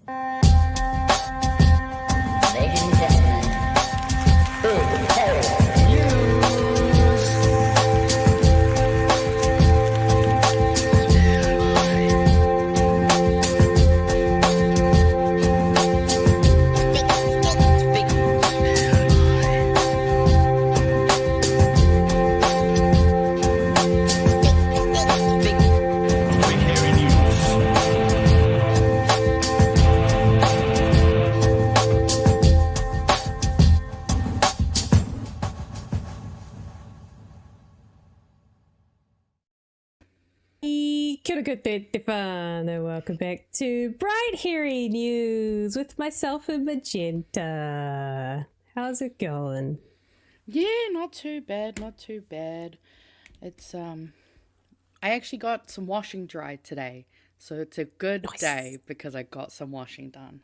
Ladies and gentlemen, big hairy news. Kia ora koutou te whānau. Welcome back to Bright Hairy News with myself and Magenta. How's it going? Yeah, not too bad, not too bad. It's I actually got some washing dried today, so it's a good day because I got some washing done.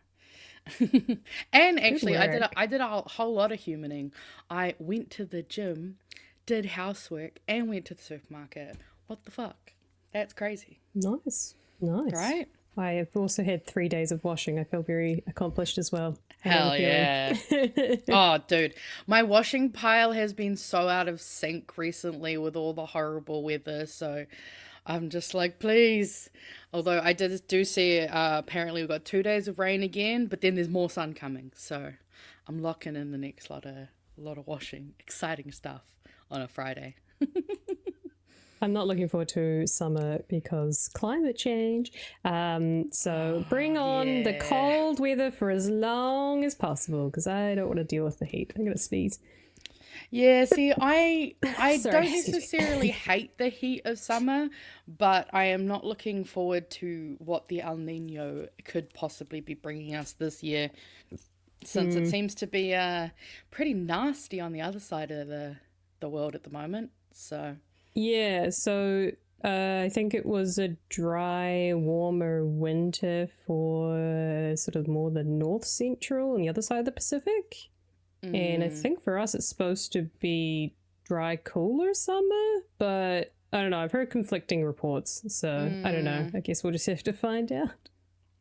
And actually, I did a whole lot of humaning. I went to the gym, did housework, and went to the supermarket. What the fuck? That's crazy. Nice. Right? I have also had 3 days of washing. I feel very accomplished as well. Hell yeah. Oh, dude. My washing pile has been so out of sync recently with all the horrible weather, so I'm just like, please. Although I do see apparently we've got 2 days of rain again, but then there's more sun coming, so I'm locking in the next lot of washing. Exciting stuff on a Friday. I'm not looking forward to summer because climate change. So bring on the cold weather for as long as possible because I don't want to deal with the heat. I'm going to sneeze. Yeah, see, I Sorry. don't necessarily hate the heat of summer, but I am not looking forward to what the El Nino could possibly be bringing us this year, since it seems to be pretty nasty on the other side of the world at the moment. So Yeah, so I think it was a dry, warmer winter for sort of more the north central and the other side of the Pacific. And I think for us it's supposed to be dry, cooler summer, but I don't know. I've heard conflicting reports, so I don't know. I guess we'll just have to find out.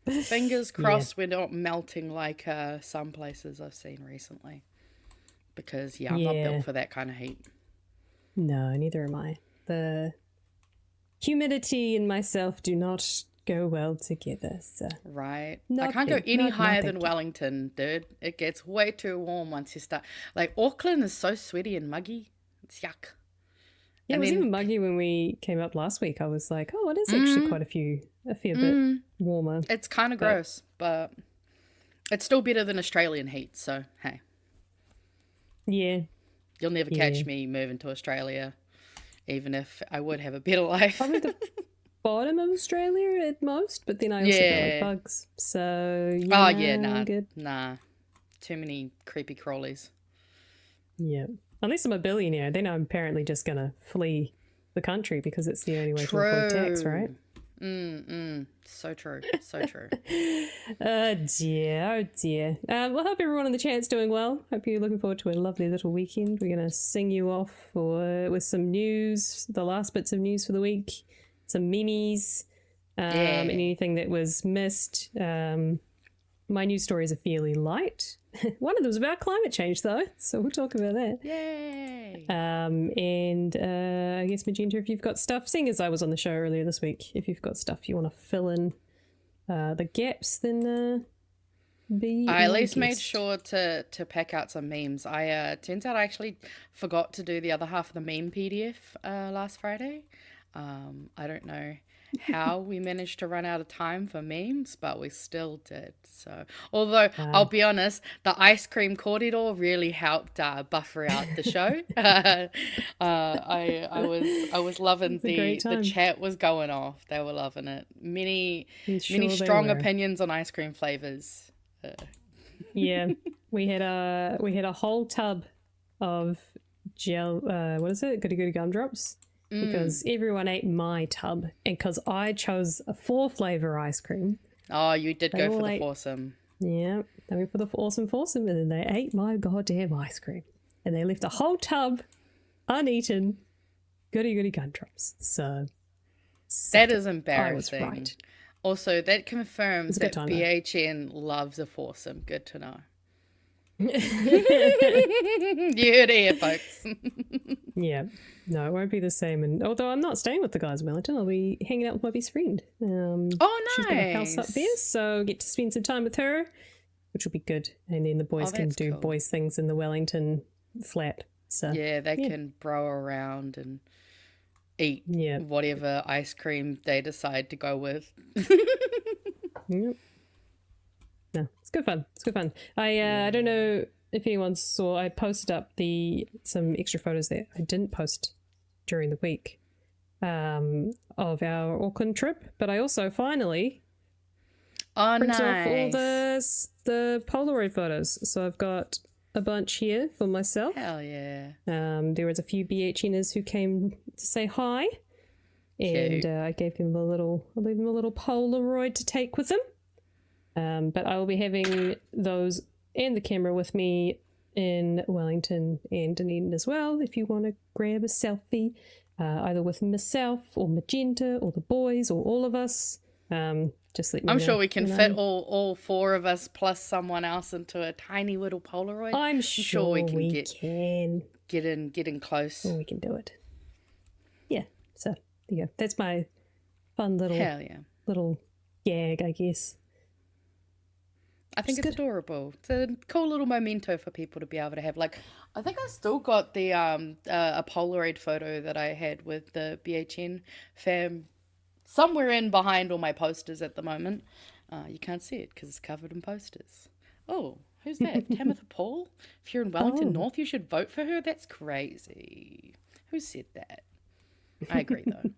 fingers crossed we're not melting like some places I've seen recently. Because, I'm not built for that kind of heat. No, neither am I. The humidity and myself do not go well together. So. Right. No, I can't go any higher than thank you. Wellington, dude. It gets way too warm once you start. Like, Auckland is so sweaty and muggy. It's yuck. Yeah, it And was then- even muggy when we came up last week. I was like, oh, it is actually quite a fair bit warmer. It's kind of gross, but it's still better than Australian heat, so hey. Yeah. You'll never catch me moving to Australia, even if I would have a better life. Probably the bottom of Australia at most, but then I also don't like bugs. So, yeah. Oh, yeah, I'm good. nah. Too many creepy crawlies. Yeah. Unless I'm a billionaire, then I'm apparently just going to flee the country because it's the only way to avoid tax, right? So true. So true. Oh dear. Well, hope everyone in the chat's doing well. Hope you're looking forward to a lovely little weekend. We're going to sing you off with some news, the last bits of news for the week, some memes, and anything that was missed. My news stories are fairly light. One of them is about climate change, though, so we'll talk about that. Yay! And I guess, Magenta, if you've got stuff, seeing as I was on the show earlier this week, if you've got stuff you want to fill in the gaps, then be I at my least made guest. sure to pack out some memes. Turns out I actually forgot to do the other half of the meme PDF last Friday. I don't know how we managed to run out of time for memes, but we still did. So, although I'll be honest, the ice cream corridor really helped buffer out the show. I was loving a great the time. chat was going off. They were loving it. Many Sure they strong were. opinions on ice cream flavors. Yeah, we had a whole tub of gel. What is it? Goody goody gumdrops. Because everyone ate my tub, and because I chose a 4-flavor ice cream. Oh, you did go all for the ate- foursome. Yeah, they went for the awesome foursome, and then they ate my goddamn ice cream, and they left a whole tub uneaten. Goody goody gumdrops. So That is I was embarrassing. right. Also, that confirms It's a good that time, though. BHN loves a foursome. Good to know. You heard it here, folks. Yeah. No, it won't be the same. And although I'm not staying with the guys in Wellington, I'll be hanging out with my best friend. Oh, She's got a house up nice. there, so get to spend some time with her, which will be good. And then the boys can that's do cool. boys things in the Wellington flat. So Yeah, they can bro around and eat Yeah. whatever ice cream they decide to go with. Yep. No, it's good fun. It's good fun. I don't know if anyone saw. I posted up some extra photos that I didn't post during the week of our Auckland trip, but I also finally Oh, printed off all nice. the Polaroid photos. So I've got a bunch here for myself. Hell yeah. There was a few BHNers who came to say hi, and Cute. I gave them a little Polaroid to take with them. But I will be having those and the camera with me in Wellington and Dunedin as well. If you want to grab a selfie, either with myself or Magenta or the boys or all of us, just let me know. I'm sure we can and fit all four of us plus someone else into a tiny little Polaroid. I'm sure we can get in close. we can do it. Yeah. So there you go. That's my fun Hell yeah. little gag, I guess. I think It's it's good. adorable. It's a cool little memento for people to be able to have. Like, I think I still got the a Polaroid photo that I had with the BHN fam somewhere in behind all my posters at the moment. You can't see it because it's covered in posters. Oh, who's that? Tamitha Paul? If you're in Wellington North, you should vote for her. That's crazy. Who said that? I agree, though.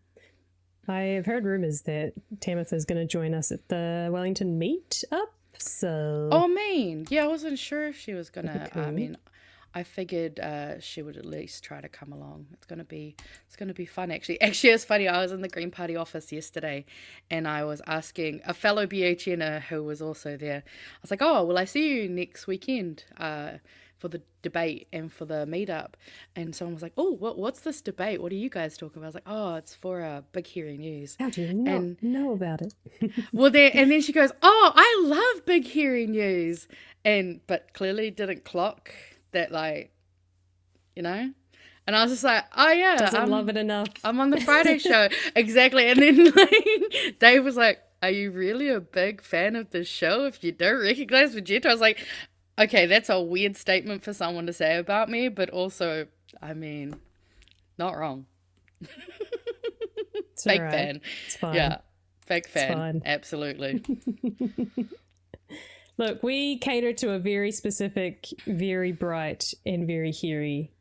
I have heard rumours that Tamitha is going to join us at the Wellington meet up. So Oh, mean. Yeah, I wasn't sure if she was gonna. I cool. mean, I figured she would at least try to come along. It's gonna be fun. Actually, it's funny. I was in the Green Party office yesterday, and I was asking a fellow BHNer who was also there. I was like, "Oh, will I see you next weekend for the debate and for the meetup?" And someone was like, "Oh, what's this debate? What are you guys talking about?" I was like, "Oh, it's for Big Hairy News." how do you not and- know about it? Well, then she goes, "Oh, I love Big Hairy News," but clearly didn't clock that, like, you know. And I was just like, "Oh yeah, Doesn't love it enough. I'm on the Friday show." Exactly. And then like, Dave was like, "Are you really a big fan of the show if you don't recognize Vegeta?" I was like, "Okay, that's a weird statement for someone to say about me, but also, I mean, not wrong." It's Fake all right. fan. It's fine. Yeah, fake fan. fine. Absolutely. Look, we cater to a very specific, very bright, and very hairy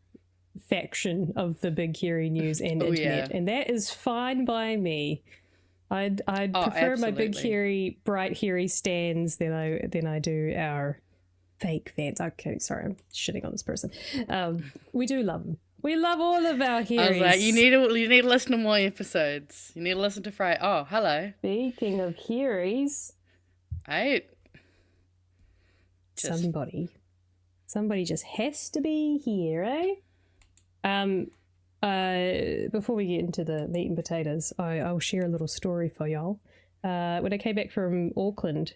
faction of the Big Hairy News and internet, yeah. and that is fine by me. I'd prefer my big absolutely. hairy, bright hairy stands than I do our fake fans. Okay, sorry, I'm shitting on this person. We do love them. We love all of our hairies. I was like, you need to listen to more episodes. You need to listen to Friday. Oh, hello. Speaking of hairies, Right. Just- somebody just has to be here, eh? Before we get into the meat and potatoes, I'll share a little story for y'all. When I came back from Auckland,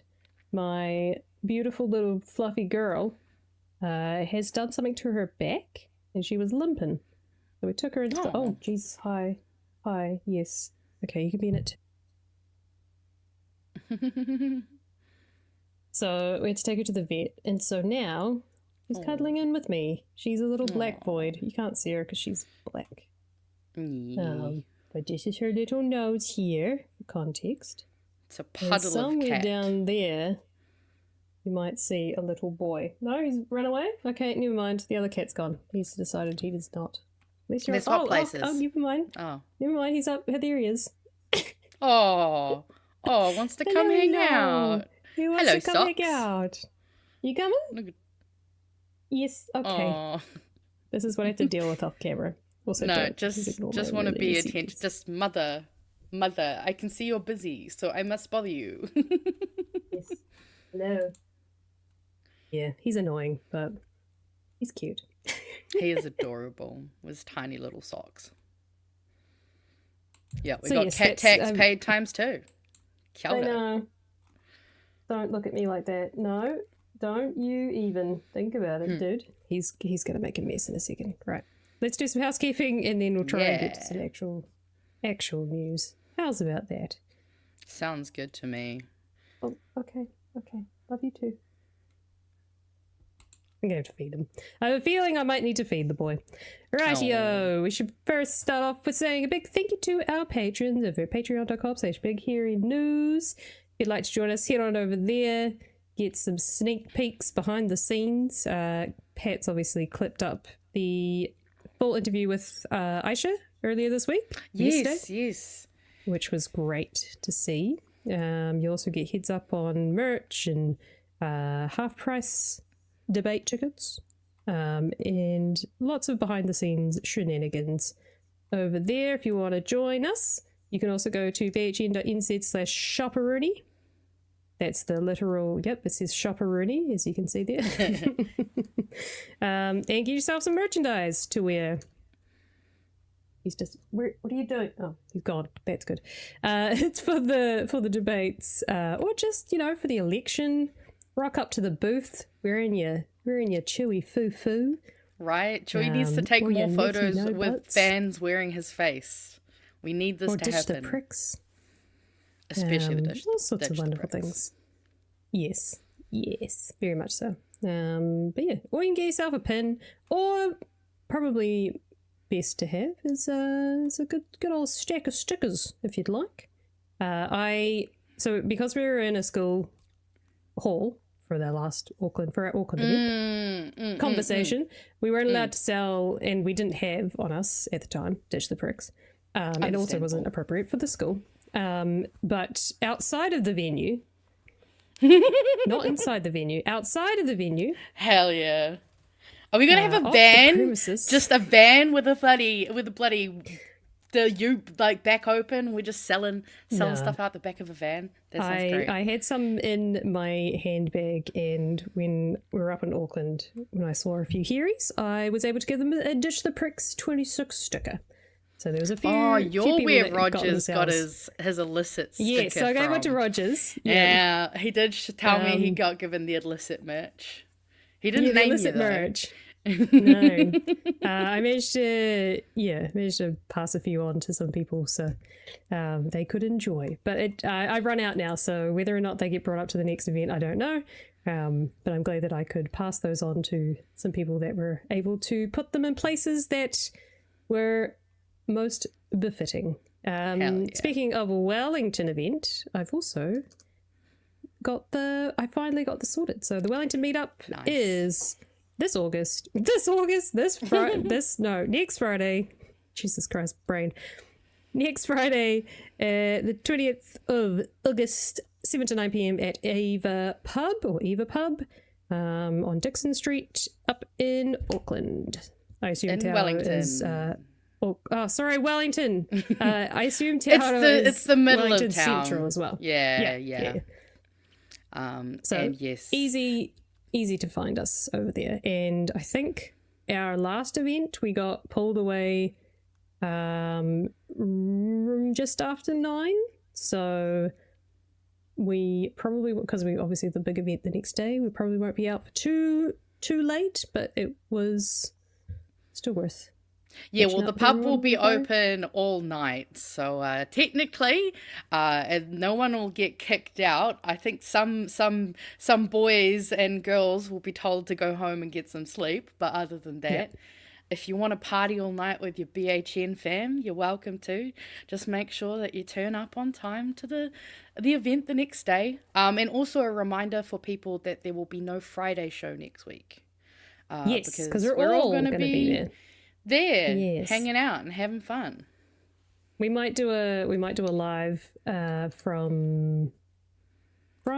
my beautiful little fluffy girl has done something to her back, and she was limping. So we took her into Oh. Jesus, hi, yes. Okay, you can be in it too. So we had to take her to the vet, and so now she's cuddling in with me. She's a little black void. You can't see her because she's black. Yeah. But this is her little nose here, for context. It's a And puddle of somewhere cat. down there, you might see a little boy. No, he's run away? Okay, never mind. The other cat's gone. He's decided he does not. At least They swap places. Oh, never mind. Oh. Never mind, he's up. There he is. Oh. Oh, wants to come hang out. He wants Hello, to come hang Socks. out. You coming? Look at- Yes, okay. Oh. This is what I have to deal with off camera. Also, No, don't just ignore want my to really be messy attention. face. Just mother, I can see you're busy, so I must bother you. Yes. Hello. Yeah, he's annoying, but he's cute. He is adorable with his tiny little socks. Yeah, we So got yes, cat that's, tax paid times 2. Kia I ora. know. Don't look at me like that. No, don't you even think about it, dude. He's gonna make a mess in a second. Right. Let's do some housekeeping and then we'll try and get to some actual news. How's about that? Sounds good to me. Oh, okay. Love you too. I'm gonna have to feed him. I have a feeling I might need to feed the boy. Rightio, we should first start off with saying a big thank you to our patrons over at patreon.com/bighairynews. If you'd like to join us, head on over there, get some sneak peeks behind the scenes. Pat's obviously clipped up the full interview with Aisha earlier this week. Yes. Which was great to see. You also get heads up on merch and half price debate tickets and lots of behind the scenes shenanigans over there. If you want to join us, you can also go to bhn.nz/shopperoonie. That's the literal, it says shopperoonie, as you can see there. And get yourself some merchandise to wear. He's just, what are you doing? Oh, he's gone. That's good. It's for the debates, or just, for the election. Rock up to the booth wearing your chewy foo-foo. Right? Chewy needs to take more photos with fans wearing his face. We need this to happen. Or ditch the pricks. Especially the dish. All sorts of wonderful things. Yes, very much so. But yeah, or you can get yourself a pin, or probably best to have is a good old stack of stickers if you'd like. So because we were in a school hall for our Auckland event conversation, we weren't allowed to sell, and we didn't have on us at the time, ditch the pricks. It also wasn't appropriate for the school. But outside of the venue, not inside the venue, outside of the venue. Hell yeah. Are we gonna have a van? Just a van with a bloody back open? We're just selling stuff out the back of a van. That sounds great. I had some in my handbag, and when we were up in Auckland, when I saw a few Hearies, I was able to give them a Ditch the Pricks 26 sticker. So there was a few. Oh, you're where Rogers got his illicit sticker. Yes, so I gave it to Rogers. Yeah, he did tell me he got given the illicit merch. He didn't name illicit you, though. merch. No, I managed to pass a few on to some people so they could enjoy. But I've run out now, so whether or not they get brought up to the next event, I don't know. But I'm glad that I could pass those on to some people that were able to put them in places that were most befitting. Speaking of a Wellington event, I've also I finally got the sorted. So the Wellington meetup is next Friday. Jesus Christ, brain. Next Friday, the 20th of August, 7 to 9 p.m. at Eva Pub on Dixon Street up in Auckland. I assume Wellington is Wellington. I assume it's the middle Wellington of town. Central as well. Yeah. So and yes, easy to find us over there. And I think our last event we got pulled away just after 9. So we probably, because we obviously the big event the next day, we probably won't be out for too late, but it was still worth. Yeah, well, the pub will be open all night, so technically, and no one will get kicked out. I think some boys and girls will be told to go home and get some sleep, but other than that, if you want to party all night with your BHN fam, you're welcome to. Just make sure that you turn up on time to the event the next day. And also a reminder for people that there will be no Friday show next week. Yes, because we're all going to be there hanging out and having fun. We might do a live from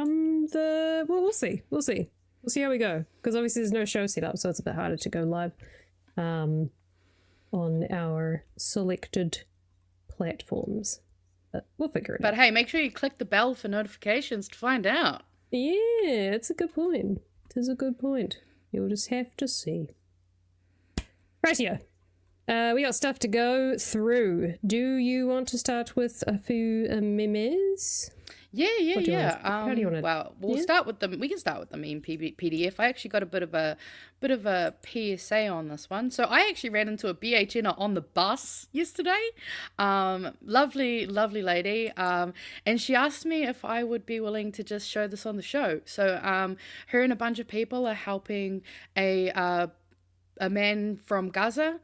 the we'll see how we go, because obviously there's no show set up, so it's a bit harder to go live on our selected platforms, but we'll figure it out. But hey, make sure you click the bell for notifications to find out. Yeah, it's a good point. It is a good point. You'll just have to see. Rightio. We got stuff to go through. Do you want to start with a few memes? Yeah. What do you want? How do you want to? Well, we'll Yeah? start with the. We can start with the meme PDF. I actually got a bit of a PSA on this one. So I actually ran into a BHNer on the bus yesterday. Lovely lady. And she asked me if I would be willing to just show this on the show. So her and a bunch of people are helping a man from Gaza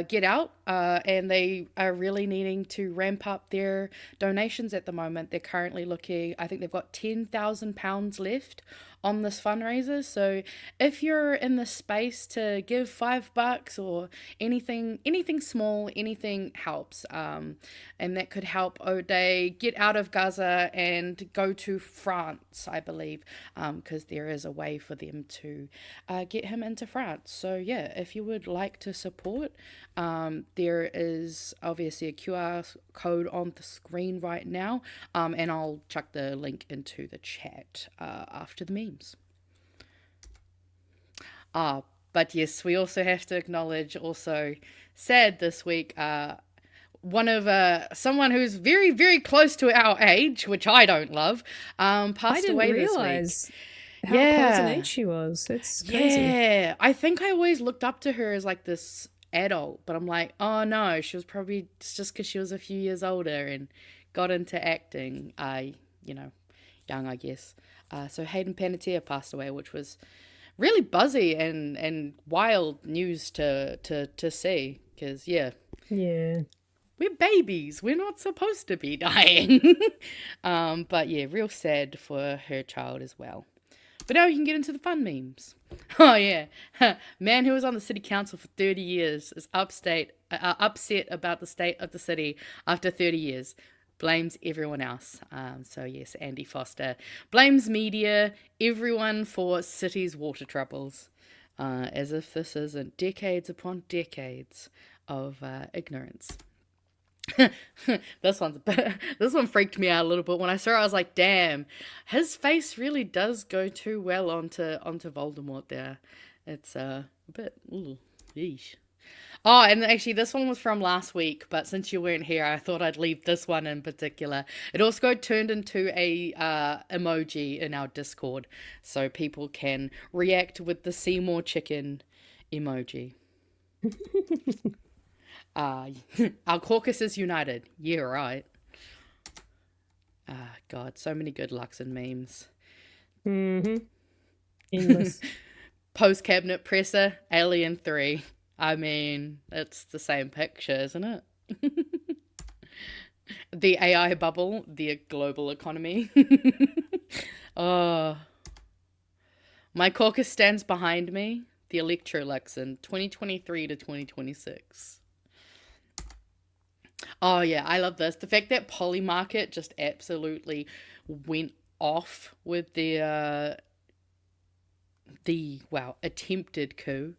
get out, and they are really needing to ramp up their donations at the moment. They're currently looking, I think they've got £10,000 left on this fundraiser. So if you're in the space to give $5 or anything small, anything helps. And that could help O'Day get out of Gaza and go to France, I believe, because there is a way for them to get him into France. So yeah, if you would like to support, there is obviously a QR code on the screen right now, and I'll chuck the link into the chat after the memes. But yes, we also have to acknowledge, also sad this week, someone who's very, very close to our age, which I don't love, passed away this week. I didn't realize how close in age she was. It's crazy. Yeah, I think I always looked up to her as like this adult, but I'm like, oh no, she was probably just because she was a few years older and got into acting, young, I guess. So Hayden Panettiere passed away, which was really buzzy and wild news to see, because yeah, we're babies, we're not supposed to be dying. But yeah, real sad for her child as well. But now we can get into the fun memes. Oh yeah, man who was on the city council for 30 years is upset about the state of the city after 30 years. Blames everyone else. So yes, Andy Foster blames media, everyone for city's water troubles, as if this isn't decades upon decades of ignorance. This one freaked me out a little bit when I saw it. I was like, damn, his face really does go too well onto Voldemort there. It's a bit yeesh. Oh, and actually this one was from last week, but since you weren't here, I thought I'd leave this one in particular. It also got turned into a emoji in our Discord, so people can react with the Seymour chicken emoji. Our caucus is united. Yeah, right. God, so many good Luxon memes. Endless. Post cabinet presser, Alien 3. I mean, it's the same picture, isn't it? The AI bubble, the global economy. Oh, my caucus stands behind me. The Electro Luxon, 2023 to 2026. Oh yeah, I love this. The fact that Polymarket just absolutely went off with the attempted coup.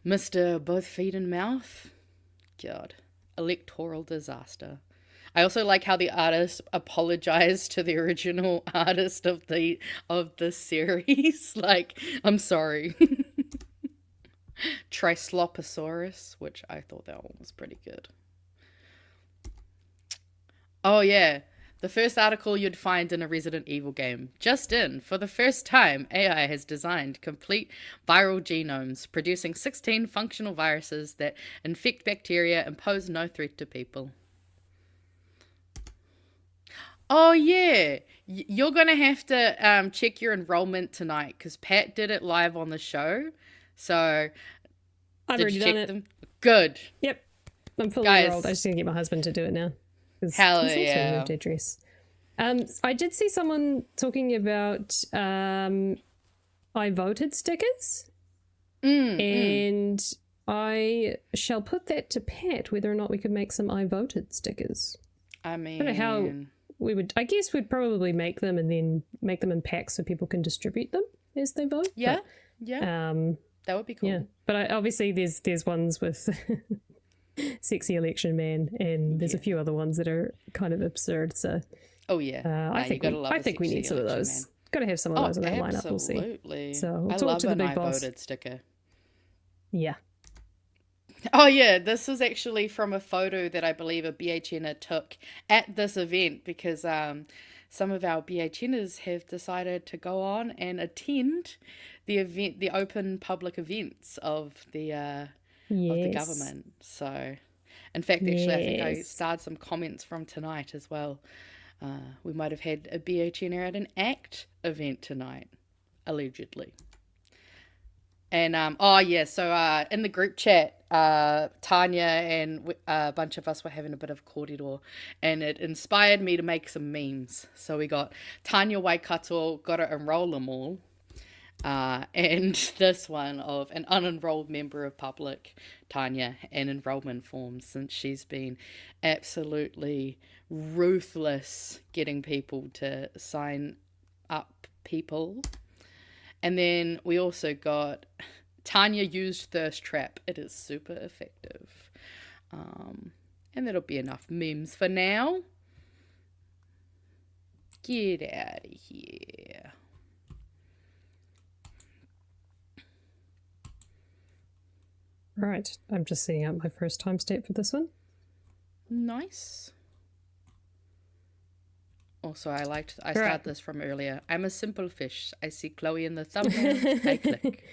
Mr. Both Feet and Mouth. God, electoral disaster. I also like how the artist apologized to the original artist of the series. Like, I'm sorry. Trisloposaurus, which I thought that one was pretty good. Oh yeah, the first article you'd find in a Resident Evil game. Just in, for the first time, AI has designed complete viral genomes, producing 16 functional viruses that infect bacteria and pose no threat to people. Oh yeah, you're gonna have to check your enrollment tonight, because Pat did it live on the show. So, I've already done it. Good. Yep. I'm fully enrolled. I just need to get my husband to do it now. Hell he's yeah. moved address. I did see someone talking about I voted stickers. And I shall put that to Pat, whether or not we could make some I voted stickers. I mean, I don't know how we would. I guess we'd probably make them and then make them in packs so people can distribute them as they vote. Yeah. But, yeah. That would be cool. Yeah, but obviously there's ones with sexy election man, and there's a few other ones that are kind of absurd. So, I think we need some of those. Got to have some of those in that lineup. We'll see. Absolutely. So we'll I talk love to the an big I boss. voted sticker. Yeah. Oh yeah, this was actually from a photo that I believe a BHNer took at this event because some of our BHNers have decided to go on and attend the event, the open public events of the Yes. government. So, in fact, actually, I think I Yes. starred some comments from tonight as well. We might have had a BHNer at an ACT event tonight, allegedly. And so in the group chat, Tanya and a bunch of us were having a bit of corridor, and it inspired me to make some memes. So we got Tanya Waikato, gotta enroll them all, and this one of an unenrolled member of public, Tanya, and enrollment forms, since she's been absolutely ruthless getting people to sign up people. And then we also got Tanya used Thirst Trap. It is super effective. And that'll be enough memes for now. Get out of here. Right, I'm just setting up my first timestamp for this one. Nice. Also, I started this from earlier. I'm a simple fish. I see Chloe in the thumbnail. I click.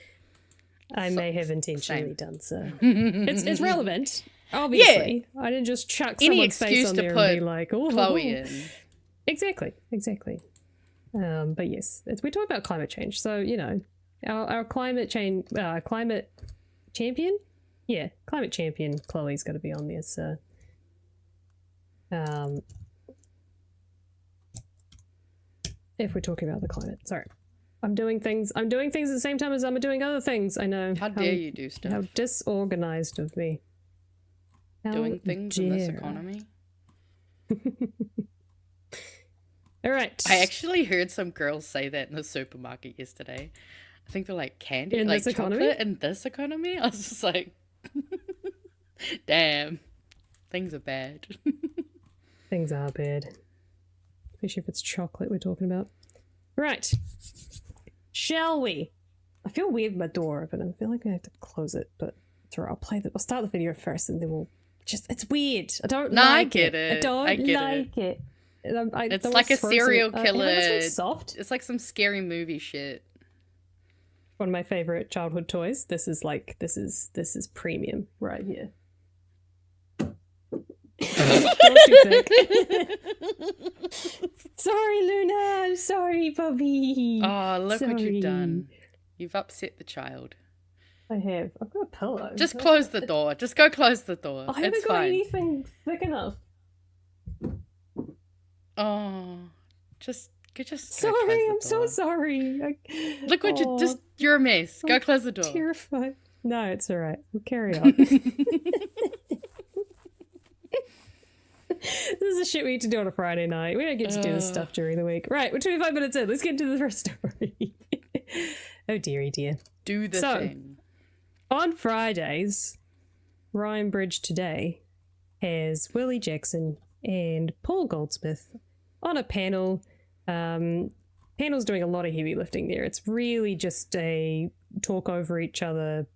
I may have intentionally same. done so. It's relevant, obviously. Yeah. I didn't just chuck Any someone's face excuse on to there put and be like, oh, Chloe in. Exactly. But yes, we're talking about climate change. So, you know, our climate change, climate champion? Yeah, climate champion Chloe's got to be on this. If we're talking about the climate. Sorry. I'm doing things at the same time as I'm doing other things. I know. How dare you do stuff? How disorganized of me. Doing things in this economy? All right. I actually heard some girls say that in the supermarket yesterday. I think they're like, candy? In like this chocolate economy? in this economy? I was just like, damn. Things are bad. Things are bad. Especially if it's chocolate we're talking about. Right. Shall we? I feel weird with my door open. I feel like I have to close it, but it's alright. I'll start the video first and then we'll it's weird. I don't like it. I don't like it. It's like a serial killer. It's soft. It's like some scary movie shit. One of my favorite childhood toys. This is premium right here. Don't do thick. Sorry, Luna. I'm sorry, Bobby. Oh, look what you've done. You've upset the child. I have. I've got a pillow. Just close the door. Just go close the door. I haven't got anything thick enough. Oh, just sorry. I'm so sorry. Look what you're a mess. Go close the door. Terrified. No, it's all right. We'll carry on. This is the shit we need to do on a Friday night. We don't get to do this stuff during the week. Right, we're 25 minutes in. Let's get into the first story. Oh, dearie dear. Do the thing. On Fridays, Ryan Bridge Today has Willie Jackson and Paul Goldsmith on a panel. Panel's doing a lot of heavy lifting there. It's really just a talk over each other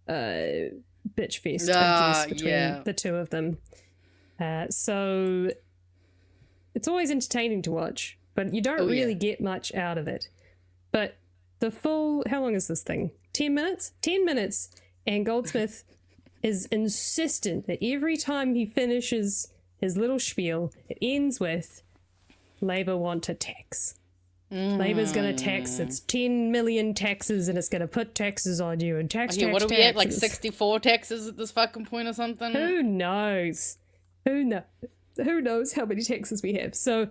bitch fest, I guess, between the two of them. So it's always entertaining to watch, but you don't really get much out of it. But the full, how long is this thing? 10 minutes? 10 minutes, and Goldsmith is insistent that every time he finishes his little spiel, it ends with, Labour want to tax. Labour's going to tax. It's 10 million taxes, and it's going to put taxes on you, and tax. What are we at, like 64 taxes at this fucking point or something? Who knows? Who knows how many taxes we have? So,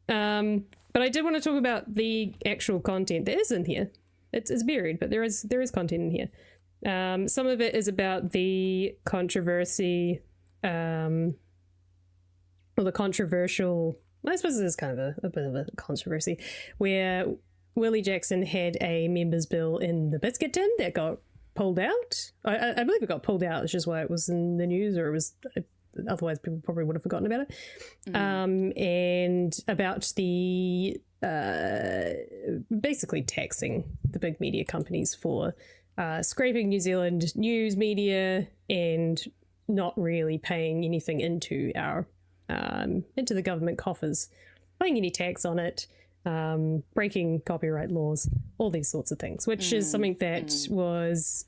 but I did want to talk about the actual content that is in here. It's buried, but there is content in here. Some of it is about the controversy, or the controversial. I suppose this is kind of a bit of a controversy, where Willie Jackson had a members' bill in the biscuit tin that got pulled out. I believe it got pulled out. It's just why it was in the news, or it was. Otherwise, people probably would have forgotten about it. And about the basically taxing the big media companies for scraping New Zealand news media and not really paying anything into into the government coffers, paying any tax on it, breaking copyright laws, all these sorts of things, which is something that was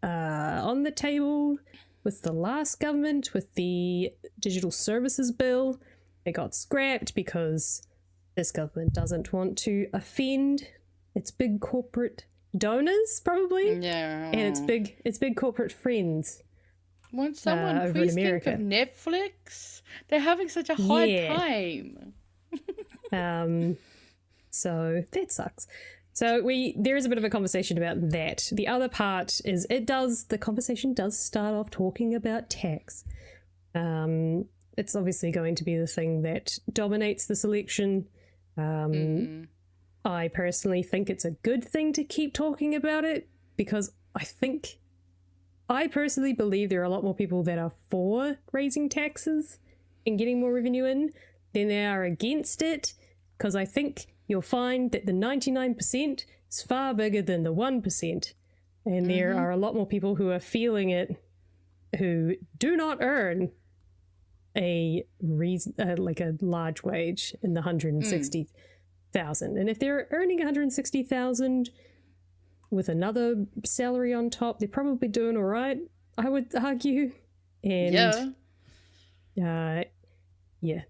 on the table with the last government, with the Digital Services Bill. It got scrapped because this government doesn't want to offend its big corporate donors, probably, and its big corporate friends. Won't someone please think of Netflix? They're having such a hard time. So that sucks. So there is a bit of a conversation about that. The other part is the conversation does start off talking about tax. It's obviously going to be the thing that dominates this election. I personally think it's a good thing to keep talking about it, because I personally believe there are a lot more people that are for raising taxes and getting more revenue in than they are against it, because I think you'll find that the 99% is far bigger than the 1%, and there are a lot more people who are feeling it who do not earn a large wage in the 160,000. And if they're earning 160,000 with another salary on top, they're probably doing all right, I would argue. And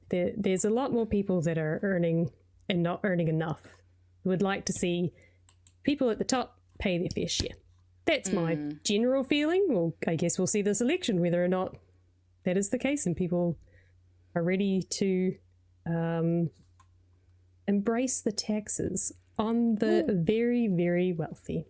there's a lot more people that are earning and not earning enough. Would like to see people at the top pay their fair share. That's my general feeling. Well, I guess we'll see this election whether or not that is the case and people are ready to embrace the taxes on the very, very wealthy.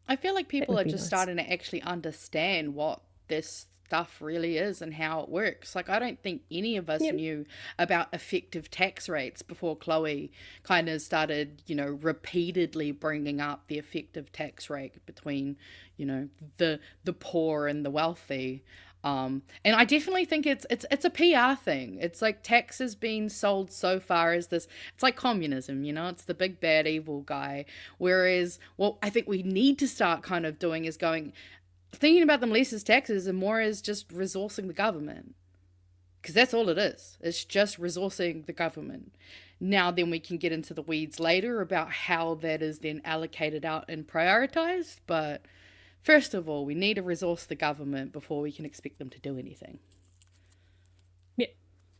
I feel like people are just starting to actually understand what this stuff really is and how it works. Like, I don't think any of us knew about effective tax rates before Chloe kind of started, repeatedly bringing up the effective tax rate between, the poor and the wealthy. And I definitely think it's a PR thing. It's like tax is being sold so far as this, it's like communism, it's the big bad evil guy. Whereas what I think we need to start kind of doing is thinking about them less as taxes and more as just resourcing the government. Because that's all it is. It's just resourcing the government. Now then we can get into the weeds later about how that is then allocated out and prioritized. But first of all, we need to resource the government before we can expect them to do anything. Yeah.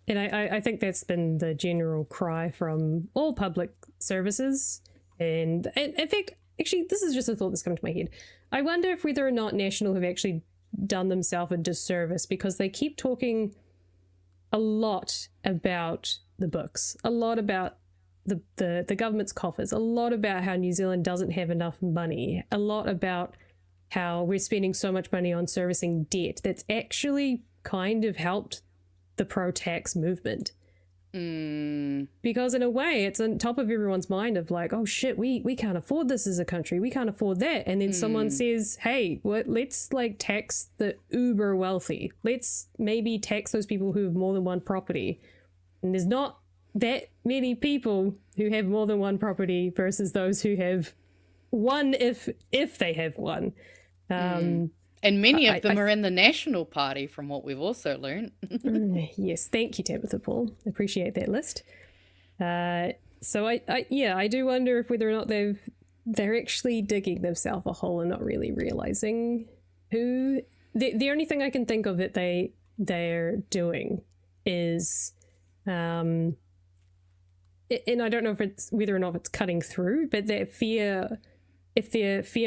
And I think that's been the general cry from all public services. And in fact, actually, this is just a thought that's come to my head. I wonder if whether or not National have actually done themselves a disservice, because they keep talking a lot about the books, a lot about the government's coffers, a lot about how New Zealand doesn't have enough money, a lot about how we're spending so much money on servicing debt that's actually kind of helped the pro-tax movement. Because in a way, it's on top of everyone's mind of like, oh shit, we can't afford this as a country, we can't afford that. And then someone says, hey, let's like tax the uber wealthy. Let's maybe tax those people who have more than one property. And there's not that many people who have more than one property versus those who have one if they have one. And many of them are in the National Party, from what we've also learned. Yes, thank you, Tabitha Paul. Appreciate that list. So I do wonder if whether or not they're actually digging themselves a hole and not really realizing who. The only thing I can think of that they're doing is, and I don't know if it's whether or not it's cutting through, but their fear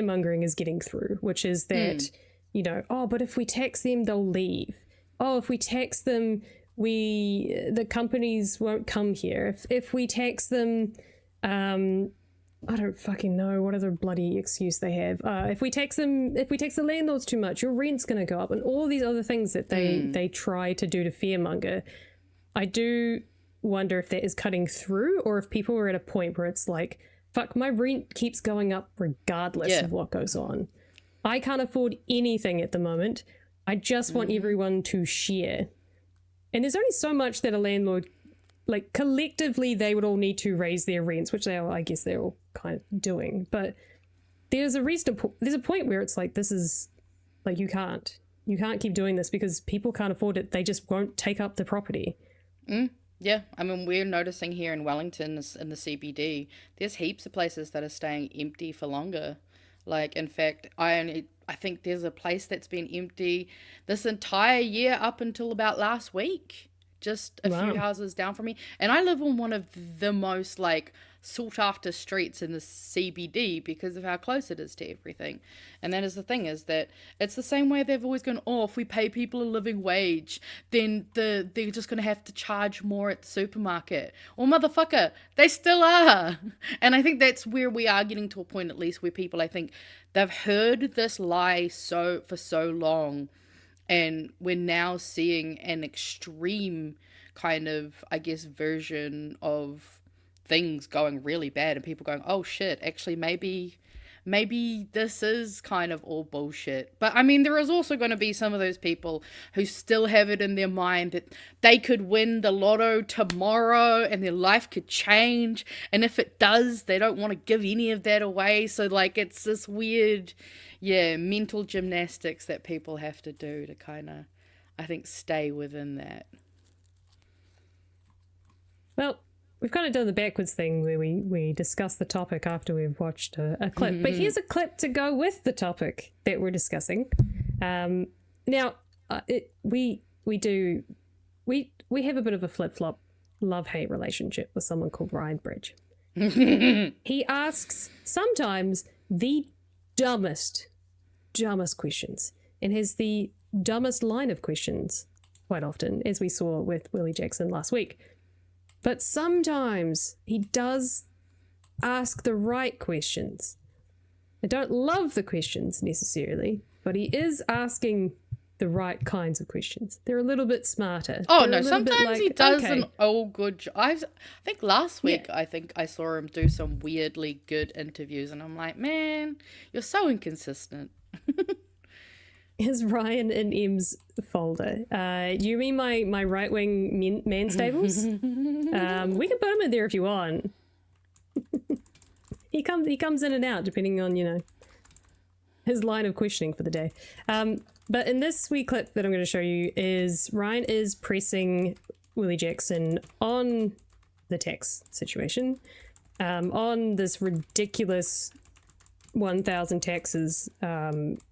mongering is getting through, which is that. But if we tax them, they'll leave. Oh, if we tax them, the companies won't come here. If we tax them, I don't fucking know what other bloody excuse they have. If we tax the landlords too much, your rent's going to go up, and all these other things that they try to do to fearmonger. I do wonder if that is cutting through, or if people are at a point where it's like, fuck, my rent keeps going up regardless of what goes on. I can't afford anything at the moment. I just want everyone to share. And there's only so much that a landlord, like collectively, they would all need to raise their rents, which I guess they're all kind of doing. But there's a point where it's like, this is like, you can't keep doing this because people can't afford it. They just won't take up the property. Yeah, I mean, we're noticing here in Wellington, in the CBD, there's heaps of places that are staying empty for longer. Like, in fact, I think there's a place that's been empty this entire year up until about last week. Just a few houses down from me. And I live on one of the most, like, sought-after streets in the CBD because of how close it is to everything. And that is the thing, is that it's the same way they've always gone, oh, if we pay people a living wage, then they're just going to have to charge more at the supermarket. Well, motherfucker, they still are. And I think that's where we are getting to a point, at least, where people, I think, they've heard this lie for so long. And we're now seeing an extreme kind of, I guess, version of things going really bad and people going, oh shit, actually maybe this is kind of all bullshit. But I mean, there is also going to be some of those people who still have it in their mind that they could win the lotto tomorrow and their life could change. And if it does, they don't want to give any of that away. So like, it's this weird, mental gymnastics that people have to do to kind of, I think, stay within that. Well, we've kind of done the backwards thing where we discuss the topic after we've watched a clip. But here's a clip to go with the topic that we're discussing. Now, we have a bit of a flip-flop love-hate relationship with someone called Ryan Bridge. He asks sometimes the dumbest questions and has the dumbest line of questions quite often, as we saw with Willie Jackson last week. But sometimes he does ask the right questions. I don't love the questions necessarily, but he is asking the right kinds of questions. They're a little bit smarter. Oh, no, sometimes he does an all good job. I think last week, I think I saw him do some weirdly good interviews, and I'm like, man, you're so inconsistent. Is Ryan in M's folder? You mean my right-wing man stables? We can put him in there if you want. He comes in and out depending on, his line of questioning for the day. But in this wee clip that I'm going to show you is Ryan is pressing Willie Jackson on the tax situation, on this ridiculous 1,000 taxes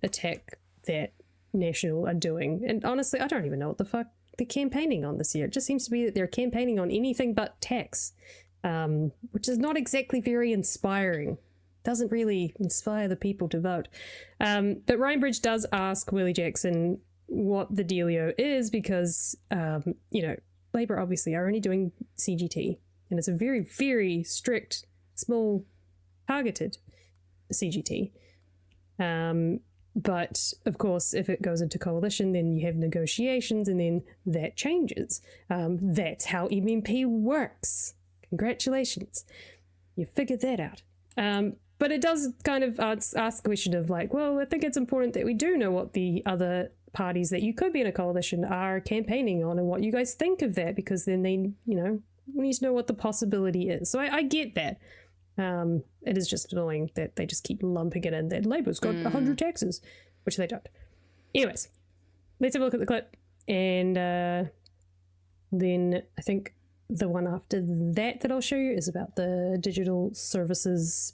attack that National are doing. And honestly, I don't even know what the fuck they're campaigning on this year. It just seems to be that they're campaigning on anything but tax, which is not exactly very inspiring. Doesn't really inspire the people to vote. But Ryan Bridge does ask Willie Jackson what the dealio is because, Labour obviously are only doing CGT. And it's a very, very strict, small, targeted CGT. But, of course, if it goes into coalition, then you have negotiations, and then that changes. That's how MMP works. Congratulations. You figured that out. But it does kind of ask the question of, like, well, I think it's important that we do know what the other parties that you could be in a coalition are campaigning on and what you guys think of that, because then they, we need to know what the possibility is. So I get that. It is just annoying that they just keep lumping it in that Labour's got 100 taxes, which they don't. Anyways, let's have a look at the clip. And then I think the one after that I'll show you is about the digital services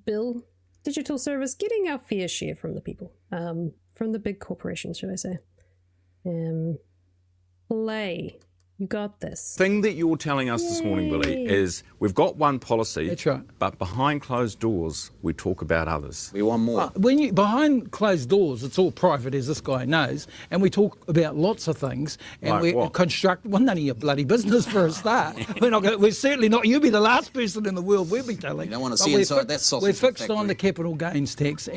bill. Digital service, getting our fair share from the people, from the big corporations, should I say. Play. You got this. Thing that you're telling us this morning, Billy, is we've got one policy. That's right. But behind closed doors, we talk about others. We want more. Behind closed doors, it's all private, as this guy knows, and we talk about lots of things, and Like we what? construct. Well, none of your bloody business for a start. We're certainly not. You'll be the last person in the world we'll be telling. You don't want to But see we're inside that sausage We're fixed on factory. the capital gains tax,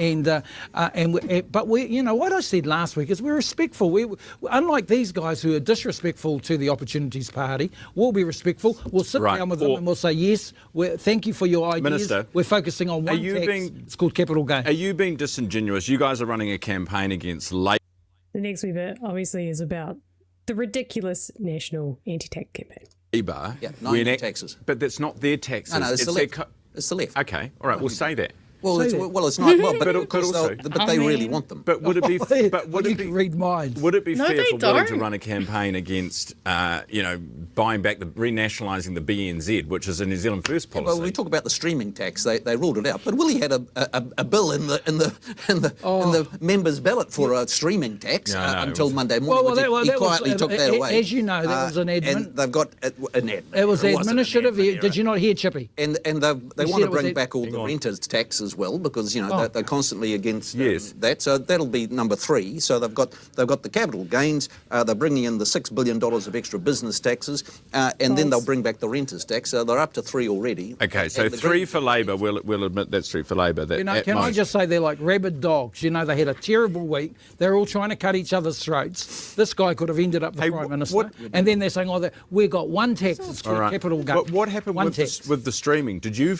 but we, what I said last week is we're respectful. We, unlike these guys who are disrespectful to the Opportunities Party, we'll be respectful. We'll sit Right. down with them and we'll say, yes, thank you for your ideas. Minister, we're focusing on one you tax. being- It's called capital gain. Are you being disingenuous? You guys are running a campaign against Labour. The next wee bit, obviously, is about the ridiculous national anti-tax campaign. Yeah, 90 taxes. But that's not their taxes. No, it's It's the left. Okay, all right, we'll say that. Well, it's not. Well, but But also- they really want them. But would it be? But would you it be? can read minds. Would it be No, fair they for Willie to don't. run a campaign against, buying back renationalising the BNZ, which is a New Zealand First policy? Well, we talk about the streaming tax. They ruled it out, but Willie had a bill in the members' ballot for a streaming tax No, no, until it was- Monday morning. He that was- quietly took that away. As you know, that was an admin. And they've got an admin. It was wasn't an administrative. admin, Did you not hear, Chippy? And they You want said to it was bring a- back all the on. renters tax as well because they're constantly against Yes. that. So that'll be number 3. So they've got the capital gains. They're bringing in the $6 billion of extra business taxes, and then they'll bring back the renters tax. So they're up to 3 already. Okay, so And the 3 Greens- for Labor. We'll admit that's 3 for Labor. That, at Can I most. just say they're like rabid dogs? They had a terrible week. They're all trying to cut each other's throats. This guy could have ended up the Hey, Prime Minister. what- And then they're saying, we've got one tax, it's All right. capital gain. But what happened One with tax. with the streaming? Did you?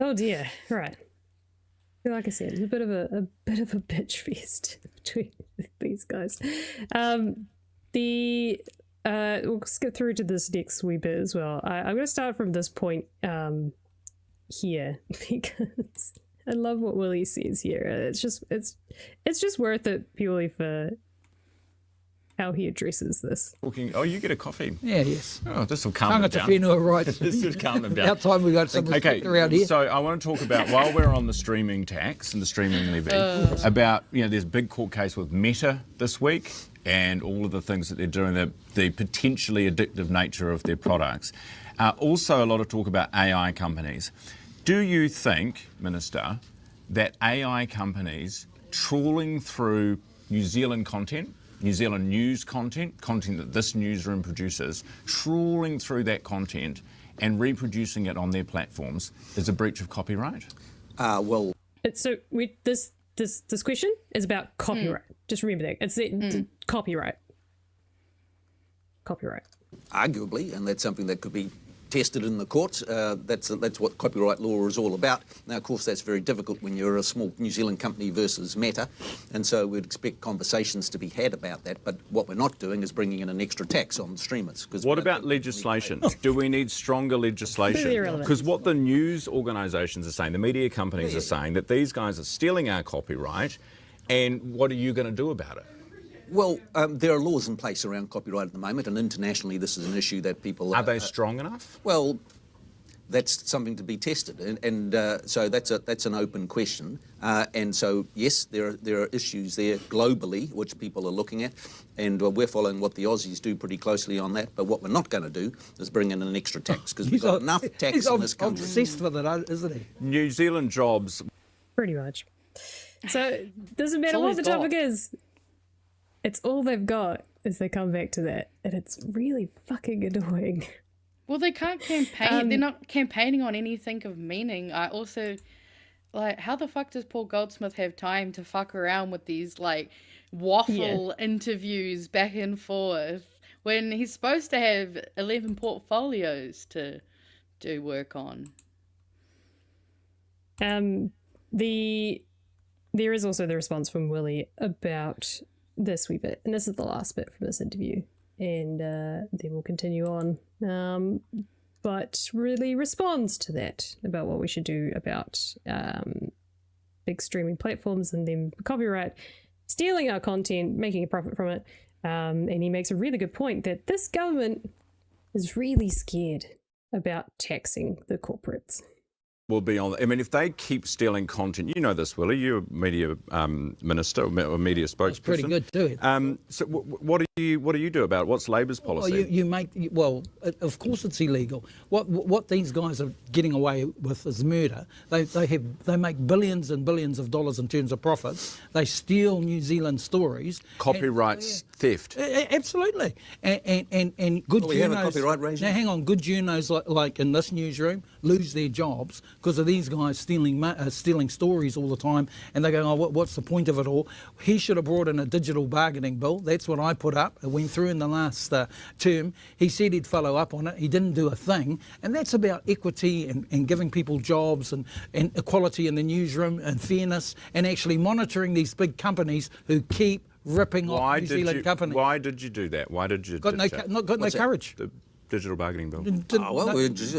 Oh dear. Right. Like I said, it's a bit of a bitch fest between these guys. We'll skip through to this next wee bit as well. I'm going to start from this point here because I love what Willie says here. It's just worth it purely for how he addresses this. Talking. Oh, you get a coffee. Yeah, yes. Oh, this will calm Hanga them te down. whenua right. This will calm them down. About time we got some respect around here. So I want to talk about, while we're on the streaming tax and the streaming levy, about, there's a big court case with Meta this week and all of the things that they're doing, the potentially addictive nature of their products. Also a lot of talk about AI companies. Do you think, Minister, that AI companies trawling through New Zealand content, New Zealand news content that this newsroom produces, trawling through that content and reproducing it on their platforms is a breach of copyright? Well, This question is about copyright. Just remember that it's copyright. Copyright. arguably, and that's something that could be tested in the courts. That's what copyright law is all about. Now, of course, that's very difficult when you're a small New Zealand company versus Meta, and so we'd expect conversations to be had about that. But what we're not doing is bringing in an extra tax on streamers. What about legislation? Do we need stronger legislation? Completely irrelevant. Because what the news organisations are saying, the media companies are saying, that these guys are stealing our copyright, and what are you going to do about it? Well, there are laws in place around copyright at the moment, and internationally this is an issue that people... Are they strong enough? Well, that's something to be tested, and so that's an open question. And so, yes, there are issues there globally which people are looking at, and we're following what the Aussies do pretty closely on that. But what we're not going to do is bring in an extra tax, because we've got enough tax in this country. He's obsessed with it, isn't he? New Zealand jobs. Pretty much. So doesn't matter all what the he's got. topic is. It's all they've got is they come back to that, and it's really fucking annoying. Well, they can't campaign. They're not campaigning on anything of meaning. I also, how the fuck does Paul Goldsmith have time to fuck around with these, waffle interviews back and forth when he's supposed to have 11 portfolios to do work on? There is also the response from Willie about this wee bit, and this is the last bit from this interview, and then we'll continue on. But really responds to that about what we should do about big streaming platforms and them copyright stealing our content, making a profit from it. And he makes a really good point that this government is really scared about taxing the corporates. Will be on. I mean, if they keep stealing content, you know this, Willie. You're a media minister or media spokesperson. It's pretty good too. So what do you do about it? What's Labor's policy? Of course it's illegal. What these guys are getting away with is murder. They make billions and billions of dollars in terms of profits. They steal New Zealand stories. Copyrights theft. Absolutely. And good Well, we have a journos. copyright regime. Now hang on, good journos like in this newsroom lose their jobs because of these guys stealing stories all the time, and they go, what's the point of it all? He should have brought in a digital bargaining bill. That's what I put up. It went through in the last term. He said he'd follow up on it. He didn't do a thing, and that's about equity and giving people jobs and equality in the newsroom and fairness and actually monitoring these big companies who keep ripping off New Zealand companies. Why did you do that? Why did you Got no courage. digital bargaining bill?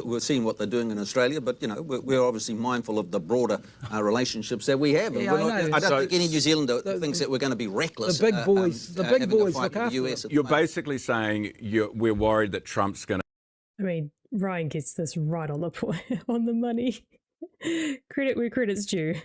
We're seeing what they're doing in Australia, but we're obviously mindful of the broader relationships that we have. And Yeah, I don't think any New Zealander thinks that we're going to be reckless. The big boys, having a fight look with the after US them. at the You're moment. basically saying we're worried that Trump's going to. I mean, Ryan gets this right on the point, on the money. Credit where credit's due.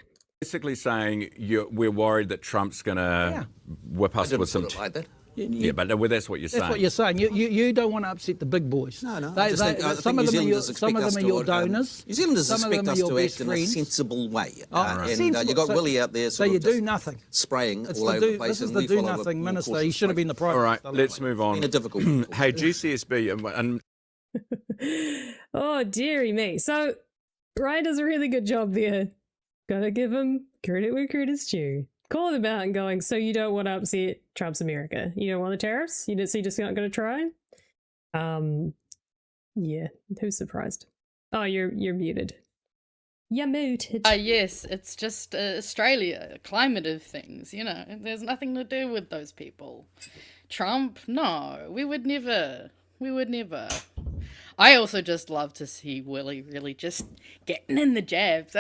Basically saying we're worried that Trump's going to whip I us didn't with some. put it like that. Yeah, but that's what you're saying. That's what you're saying. You don't want to upset the big boys. No. They, I just think some of New them are your, Zealanders some of expect us them are your to, donors. New Zealanders some of them expect are us your to best act in a friends. sensible way. Sensible. And you got So- Willie out there So sort you of do just nothing. spraying It's all the over the do, place. this is and the we do follow a nothing more minister. cautious He should have been the approach. prime All right, minister. let's move on. Been a difficult Hey, GCSB, and Oh, dearie me. So, Ryan does a really good job there. Gotta give him credit where credit's due. Calling them out and going, so you don't want to upset Trump's America? You don't want the tariffs? You just not going to try? Yeah. Who's surprised? Oh, you're muted. You're muted. Yes, it's just Australia, climate of things, There's nothing to do with those people. Trump, no, we would never. I also just love to see Willie really just getting in the jabs.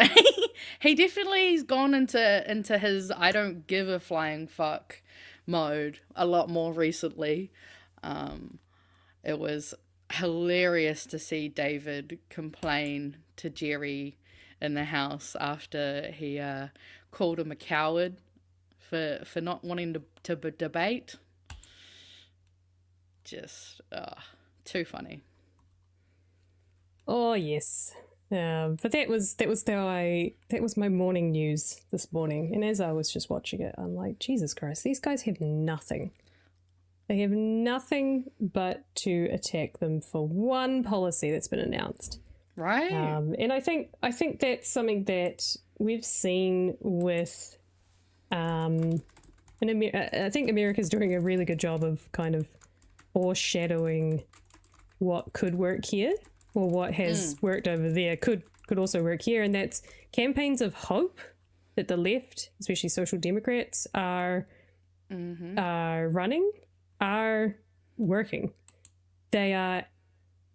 He definitely's gone into his I don't give a flying fuck mode a lot more recently. It was hilarious to see David complain to Jerry in the house after he called him a coward for not wanting to debate. Just too funny. Oh yes, but that was my morning news this morning, and as I was just watching it, I'm like, Jesus Christ, these guys have nothing. They have nothing but to attack them for one policy that's been announced, Right? and I think that's something that we've seen with, I think America's doing a really good job of kind of foreshadowing what could work here. Or what has worked over there could also work here, and that's campaigns of hope that the left, especially Social Democrats, are running, are working. They are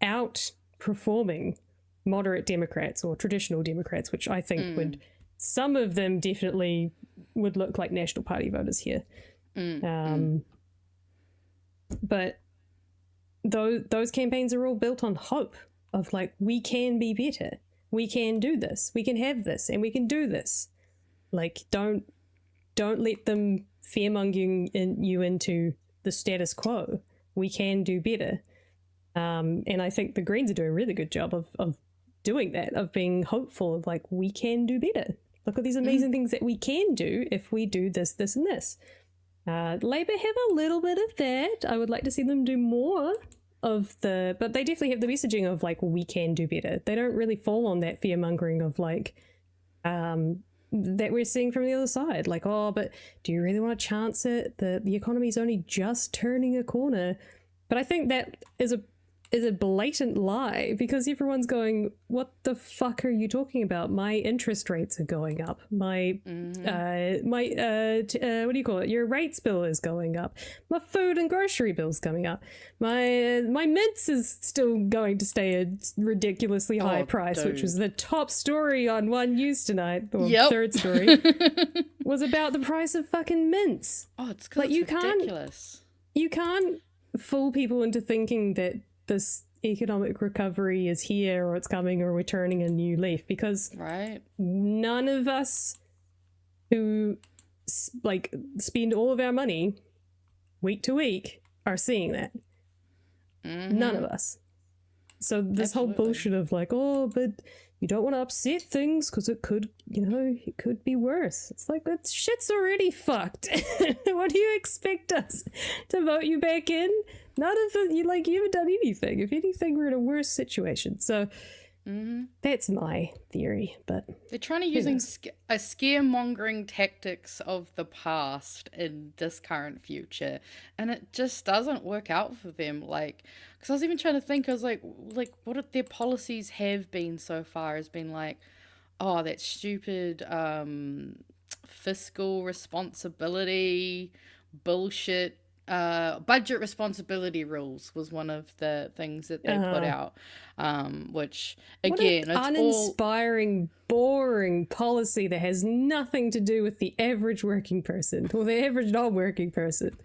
outperforming moderate Democrats or traditional Democrats, which I think would, some of them definitely would look like National Party voters here. But those campaigns are all built on hope. Of like, we can be better, we can do this, we can have this, and we can do this. Like, don't let them fearmongering you into the status quo. We can do better, and I think the Greens are doing a really good job of doing that, of being hopeful of like, we can do better. Look at these amazing things that we can do if we do this, this, and this. Labour have a little bit of that. I would like to see them do more but they definitely have the messaging of like, we can do better. They don't really fall on that fear mongering of like, that we're seeing from the other side. Like, oh, but do you really want to chance it? The economy's only just turning a corner. But I think that is a blatant lie, because everyone's going, what the fuck are you talking about? My interest rates are going up. My what do you call it? Your rates bill is going up. My food and grocery bill's coming up. My mints is still going to stay a ridiculously high price, which was the top story on One News tonight. Or third story was about the price of fucking mints. Oh, it's like, ridiculous. You can't fool people into thinking that this economic recovery is here, or it's coming, or we're turning a new leaf, because none of us who like spend all of our money week to week are seeing that. None of us. So this whole bullshit of like, oh, but you don't want to upset things because it could, it could be worse. It's like, that shit's already fucked. What do you expect us to vote you back in? None of it. You haven't done anything. If anything, we're in a worse situation. So that's my theory. But they're trying to using a scaremongering tactics of the past in this current future, and it just doesn't work out for them. Like, because I was even trying to think, I was like what their policies have been so far has been like, oh, that stupid fiscal responsibility bullshit budget responsibility rules was one of the things that they put out, which again, what an it's all uninspiring, boring policy that has nothing to do with the average working person or the average non-working person.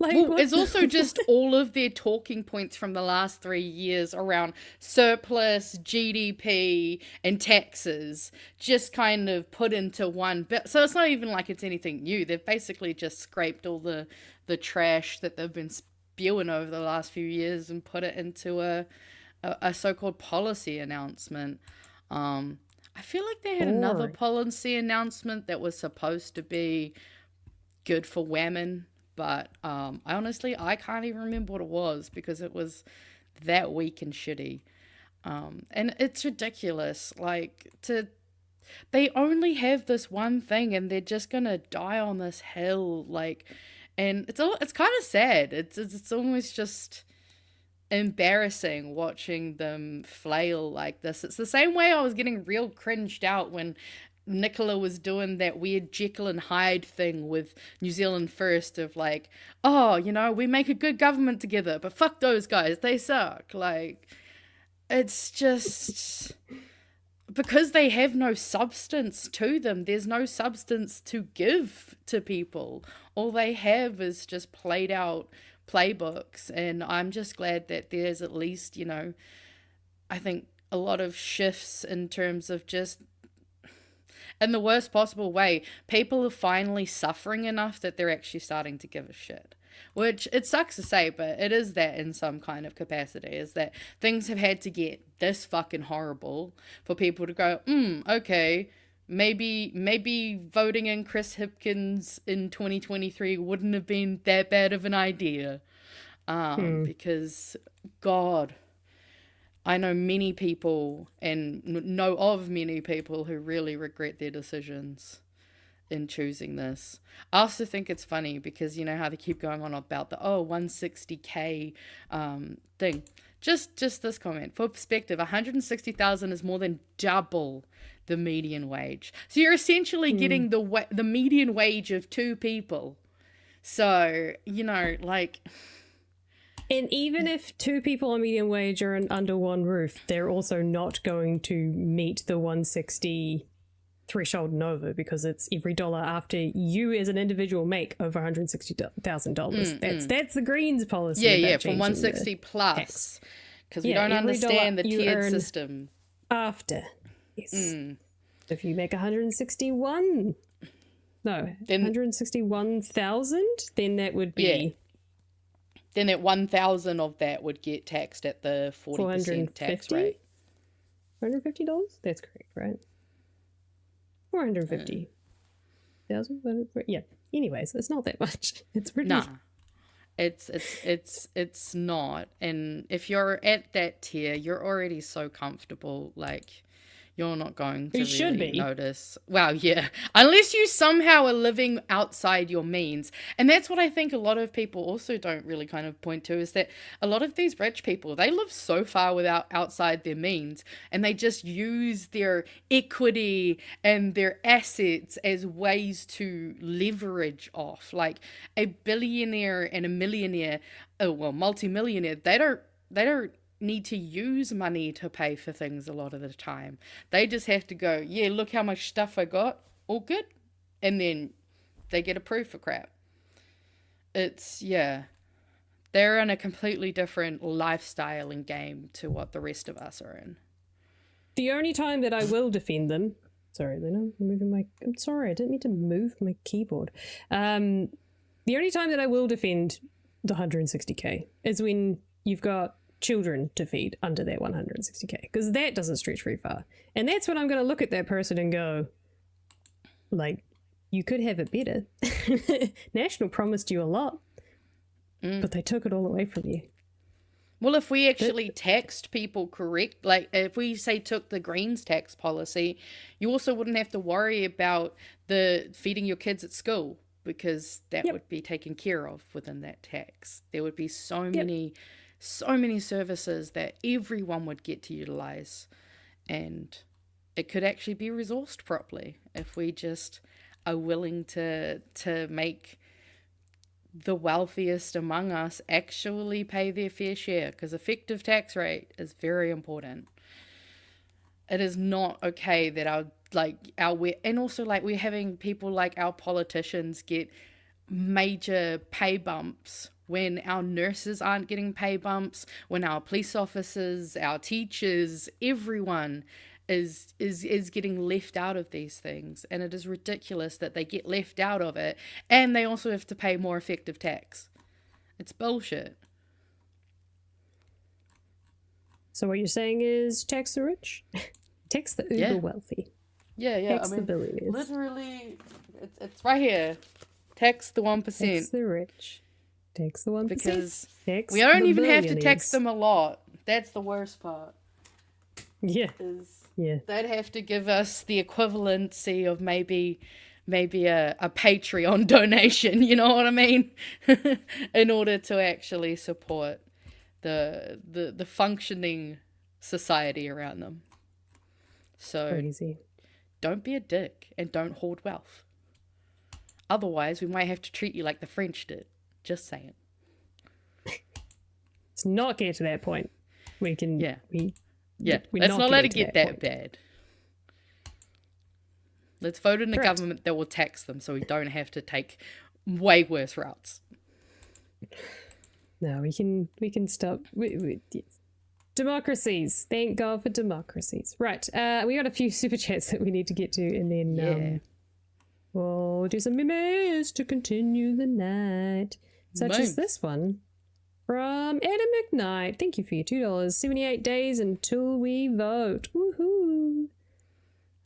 Like, well, what it's the- also just all of their talking points from the last 3 years around surplus, GDP, and taxes just kind of put into one bit. So it's not even like it's anything new. They've basically just scraped all the trash that they've been spewing over the last few years and put it into a so-called policy announcement. I feel like they had another Boring. policy announcement that was supposed to be good for women. But I can't even remember what it was because it was that weak and shitty. And it's ridiculous. Like, they only have this one thing and they're just going to die on this hill. Like, and it's kind of sad. It's almost just embarrassing watching them flail like this. It's the same way I was getting real cringed out when Nicola was doing that weird Jekyll and Hyde thing with New Zealand First of like, oh, you know, we make a good government together, but fuck those guys, they suck. Like, it's just because they have no substance to them. There's no substance to give to people. All they have is just played out playbooks, and I'm just glad that there's at least, you know, I think a lot of shifts in terms of just in the worst possible way, people are finally suffering enough that they're actually starting to give a shit. Which, it sucks to say, but it is that in some kind of capacity, is that things have had to get this fucking horrible for people to go, okay, maybe voting in Chris Hipkins in 2023 wouldn't have been that bad of an idea. Because, God, I know many people and know of many people who really regret their decisions in choosing this. I also think it's funny because you know how they keep going on about the 160K thing. Just this comment for perspective: 160,000 is more than double the median wage. So you're essentially getting the median wage of 2 people. So you know, like. And even if 2 people on median wage are under one roof, they're also not going to meet the 160 threshold and over because it's every dollar after you as an individual make over $160,000. That's the Greens policy. Yeah, about from changing 160 the plus. tax. Because we don't every understand the dollar you tiered earn system. after. Yes. If you make 161,000, then that would be. Yeah. Then that 1,000 of that would get taxed at the 40% tax rate. $150? That's correct, right? 450,000? Yeah. Anyways, it's not that much. It's pretty. Nah. It's not. And if you're at that tier, you're already so comfortable, like you're not going to You should really be. notice. Well, yeah. Unless you somehow are living outside your means. And that's what I think a lot of people also don't really kind of point to, is that a lot of these rich people, they live so far outside their means, and they just use their equity and their assets as ways to leverage off. Like a billionaire and a millionaire, multimillionaire, they don't need to use money to pay for things a lot of the time. They just have to go, yeah, look how much stuff I got, all good, and then they get approved for crap. It's, yeah, they're in a completely different lifestyle and game to what the rest of us are in. The only time that I will defend them. Sorry, Lena, I'm moving my. I'm sorry, I didn't mean to move my keyboard. The only time that I will defend the 160K is when you've got children to feed under that 160K, because that doesn't stretch very far. And that's when I'm going to look at that person and go, like, you could have it better. National promised you a lot, but they took it all away from you. Well, if we actually taxed people correct, like if we say took the Greens tax policy, you also wouldn't have to worry about the feeding your kids at school, because that would be taken care of within that tax. There would be so many services that everyone would get to utilize, and it could actually be resourced properly if we just are willing to make the wealthiest among us actually pay their fair share, because effective tax rate is very important. It is not okay that and also like we're having people like our politicians get major pay bumps when our nurses aren't getting pay bumps, when our police officers, our teachers, everyone is getting left out of these things. And it is ridiculous that they get left out of it and they also have to pay more effective tax. It's bullshit. So what you're saying is tax the rich, tax the uber wealthy, Yeah. tax the billionaires, Literally, it's right here. Tax the 1%. tax the rich, tax the 1%. Because tax we don't the even have to tax billionaires. them a lot. That's the worst part. Yeah, Is yeah. they'd have to give us the equivalency of maybe a Patreon donation, you know what I mean? In order to actually support the functioning society around them. So Crazy. don't be a dick and don't hoard wealth. Otherwise, we might have to treat you like the French did. Just saying. Let's not get to that point. We can. Yeah. We Let's not let it get that point. bad. Let's vote in a Correct. government that will tax them so we don't have to take way worse routes. No, we can stop. Yes. Democracies. Thank God for democracies. Right. We got a few super chats that we need to get to, and then we'll do some memes to continue the night, such as Memes. this one from Adam McKnight. Thank you for your $2. 78 days until we vote. Woohoo!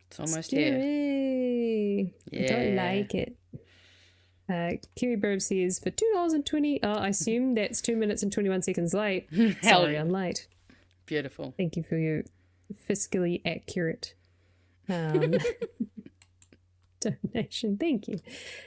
It's almost here. Scary. I don't Yeah. like it. Kiwi Burb says for $2.20. Oh, I assume that's 2 minutes and 21 seconds late. Hell Sorry, yeah. I'm late. Beautiful. Thank you for your fiscally accurate donation. Thank you.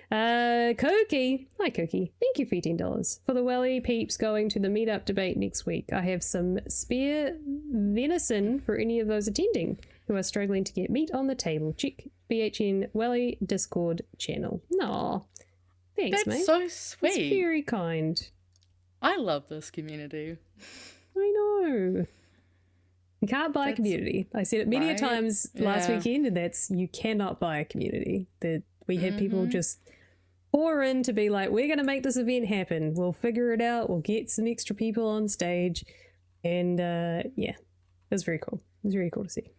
Cookie. Hi, Cookie. Thank you for your $10. For the Welly peeps going to the meetup debate next week, I have some spare venison for any of those attending who are struggling to get meat on the table. Check BHN Welly Discord channel. Aw. Thanks, That's mate. so That's sweet. very kind. I love this community. I know. You can't buy a community. I said it many a Right? times last Yeah. weekend, and that's you cannot buy a community. That we had Mm-hmm. people just pour in to be like, we're going to make this event happen. We'll figure it out. We'll get some extra people on stage, and yeah, it was very cool. It was very cool to see.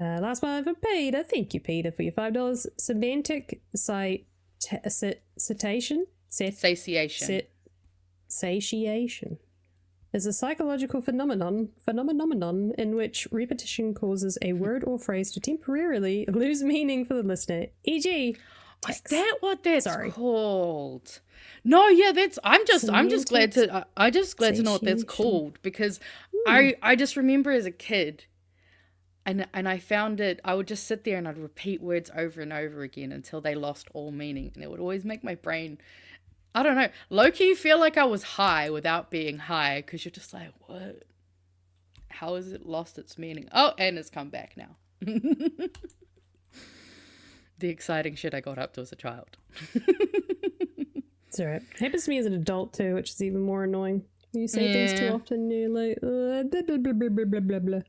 Last one for Peter. Thank you, Peter, for your $5. Semantic citation. Satiation. Satiation is a psychological phenomenon in which repetition causes a word or phrase to temporarily lose meaning for the listener. E.g., Is that what that's Sorry. called? No, yeah, that's. I'm just glad Semantics. to. I just glad to know what that's Satiation. called, because I just remember as a kid, and I found it. I would just sit there and I'd repeat words over and over again until they lost all meaning, and it would always make my brain. I don't know. Low-key feel like I was high without being high, because you're just like, what? How has it lost its meaning? Oh, and it's come back now. The exciting shit I got up to as a child. it's all right. Happens to me as an adult too, which is even more annoying. You say things too Yeah. often, you're like, blah, blah, blah, blah, blah, blah, blah, blah.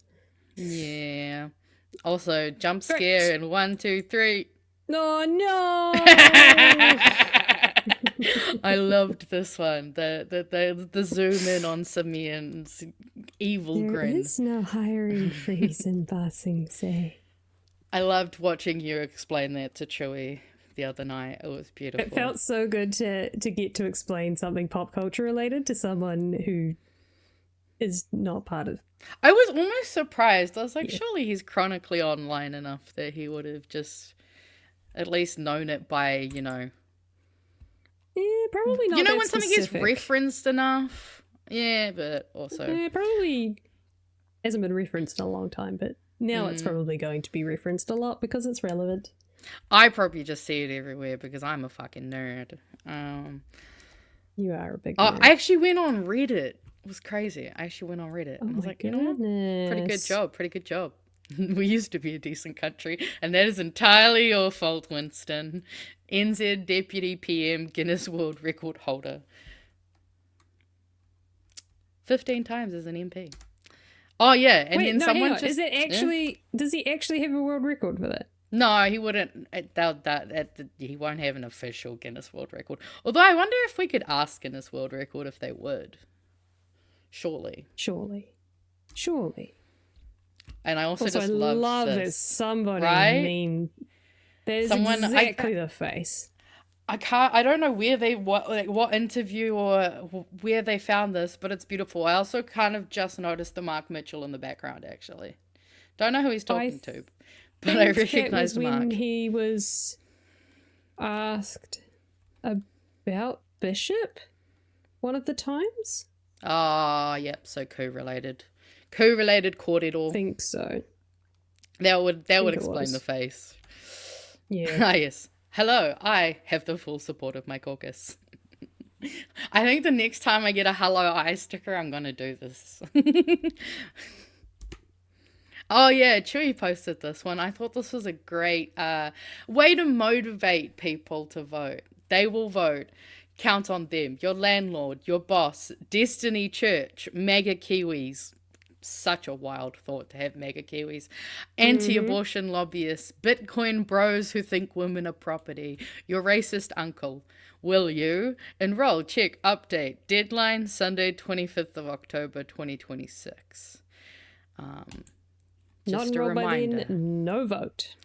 Yeah. Also, jump scare in 1, 2, 3. Oh, no! I loved this one. The zoom in on Simeon's evil There grin. is no hiring freeze in Bossing Say. I loved watching you explain that to Chewie the other night. It was beautiful. It felt so good to get to explain something pop culture related to someone who is not part of. I was almost surprised. I was like, surely he's chronically online enough that he would have just at least known it by, Yeah, probably not. you know that when something specific. gets referenced enough? Yeah, but also... Yeah, probably hasn't been referenced in a long time, but now it's probably going to be referenced a lot because it's relevant. I probably just see it everywhere because I'm a fucking nerd. You are a big Oh, nerd. I actually went on Reddit. It was crazy. I actually went on Reddit. Oh and I was my like, you know what? goodness. Pretty good job. Pretty good job. We used to be a decent country, and that is entirely your fault, Winston. NZ Deputy PM Guinness World Record holder. 15 times as an MP. Oh, yeah, and Wait, then no, someone hang on. just... Is it actually? Does he actually have a world record for that? No, he wouldn't. He won't have an official Guinness World Record. Although I wonder if we could ask Guinness World Record if they would. Surely. And I also just I love this. this. Somebody Right? meme. There's Someone- exactly the face. I don't know where what interview or where they found this, but it's beautiful. I also kind of just noticed the Mark Mitchell in the background, actually. Don't know who he's talking to, but I recognize that was Mark. when he was asked about Bishop one of the times. Ah, yep. So co-related corridor. I think so. That would it explain was. the face. Yeah. Ah, yes. Hello, I have the full support of my caucus. I think the next time I get a hello I sticker, I'm gonna do this. Oh yeah, Chewy posted this one. I thought this was a great way to motivate people to vote. They will vote. Count on them. Your landlord, your boss, Destiny Church, Mega Kiwis. Such a wild thought to have mega Kiwis. Anti-abortion lobbyists, Bitcoin bros who think women are property, your racist uncle. Will you? Enroll, check, update. Deadline, Sunday, 25th of October, 2026. Not Just a enrolled by reminder. then, no vote.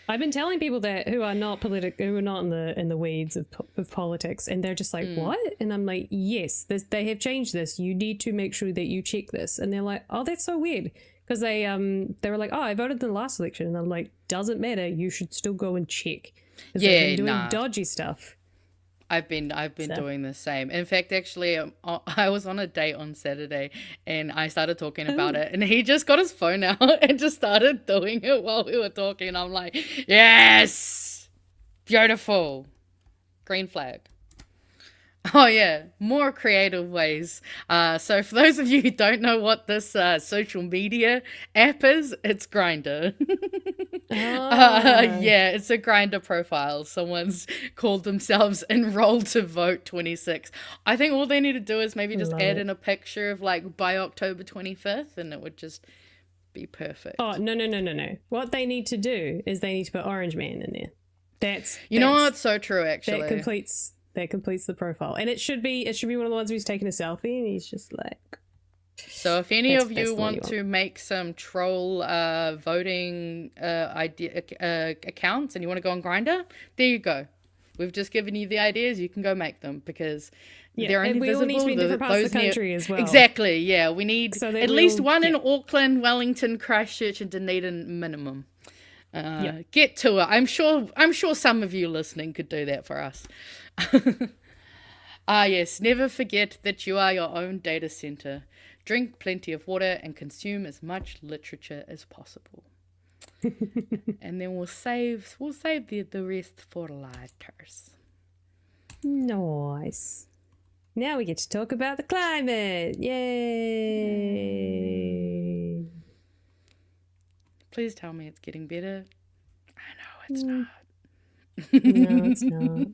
I've been telling people that who are not in the weeds of politics, and they're just like, "What?" And I'm like, "Yes, they have changed this. You need to make sure that you check this." And they're like, "Oh, that's so weird," because they were like, "Oh, I voted in the last election," and I'm like, "Doesn't matter. You should still go and check." 'Cause they've been doing dodgy stuff. I've been doing the same. In fact, actually, I was on a date on Saturday, and I started talking about it, and he just got his phone out and just started doing it while we were talking. And I'm like, yes, beautiful, green flag. Oh yeah, more creative ways. So for those of you who don't know what this social media app is, it's Grindr. Yeah, it's a Grindr profile. Someone's called themselves Enroll to Vote 26. I think all they need to do is maybe just add in a picture of like by October 25th, and it would just be perfect. Oh no! What they need to do is they need to put Orange Man in there. That's know what? It's so true. Actually, that completes the profile, and it should be one of the ones where he's taking a selfie and he's just like. So if any That's of the you one want you to make some troll voting accounts and you want to go on Grindr, there you go. We've just given you the ideas. You can go make them because they're and we all need to be in different parts of the country as well. Exactly. Yeah, we need So that at least we'll- one in Auckland, Wellington, Christchurch, and Dunedin minimum. Get to it. I'm sure some of you listening could do that for us. Ah, yes. Never forget that you are your own data center. Drink plenty of water and consume as much literature as possible. And then we'll save the rest for later. Nice. Now we get to talk about the climate. Yay! Please tell me it's getting better. I know it's not. No, it's not.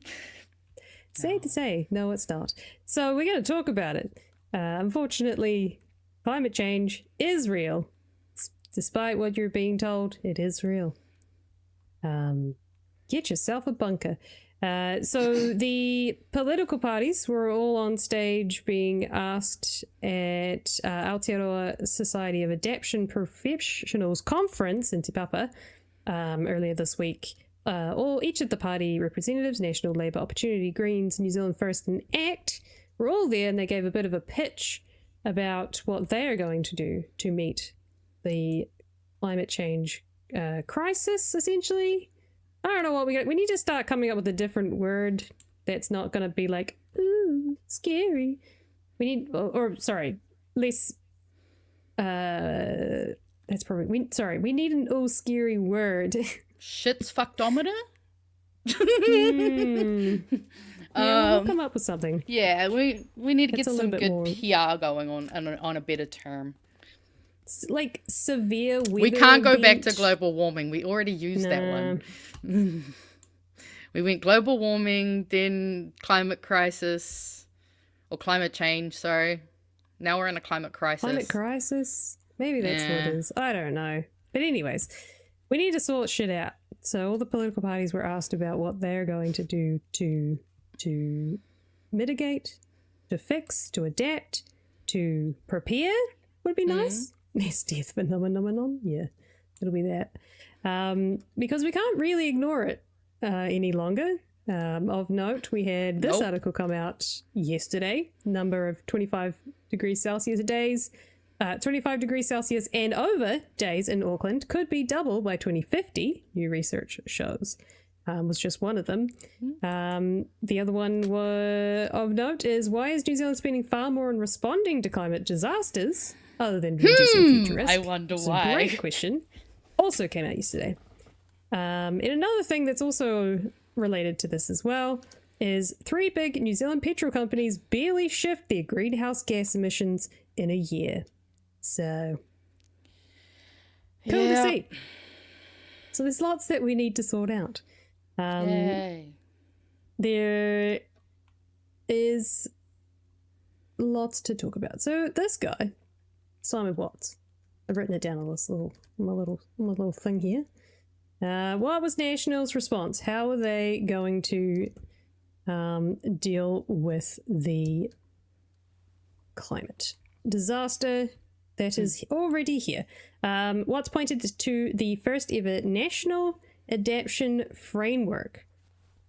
Sad to say, no, it's not. So we're going to talk about it. Unfortunately, climate change is real. Despite what you're being told, it is real. Get yourself a bunker. So the political parties were all on stage being asked at Aotearoa Society of Adaptation Professionals Conference in Te Papa earlier this week. Each of the party representatives, National Labour Opportunity, Greens, New Zealand First and ACT, were all there, and they gave a bit of a pitch about what they are going to do to meet the climate change crisis, essentially. I don't know what we need to start coming up with a different word that's not going to be like, ooh, scary. We need, less, that's probably, we need an oh, scary word. Shit's fuckdometer? We'll come up with something. Yeah, we need to It's get a some little bit good more- PR going on a better term. like severe weather. We can't go back to event. global warming. We already used that Nah. one. We went global warming, then climate crisis, or climate change, sorry. Now we're in a climate crisis. Climate crisis? Maybe that's what Yeah. it is. I don't know. But anyways, we need to sort shit out. So all the political parties were asked about what they're going to do to mitigate, to fix, to adapt, to prepare would be nice. Mass death phenomenon. Yeah, it'll be that. Because we can't really ignore it any longer. Of note, we had this Nope. article come out yesterday. Number of 25 degrees Celsius days, 25 degrees Celsius and over days in Auckland could be double by 2050, new research shows. Was just one of them. The other one of note is, why is New Zealand spending far more on responding to climate disasters other than reducing future risk? I wonder It's why. a great question. Also came out yesterday. And another thing that's also related to this as well is 3 big New Zealand petrol companies barely shift their greenhouse gas emissions in a year. So, cool to Yeah. see. So there's lots that we need to sort out. Yay. There is lots to talk about. So this guy, Simon Watts, I've written it down on this my little thing here. What was National's response? How are they going to deal with the climate disaster that is already here? Watts pointed to the first ever National Adaptation Framework,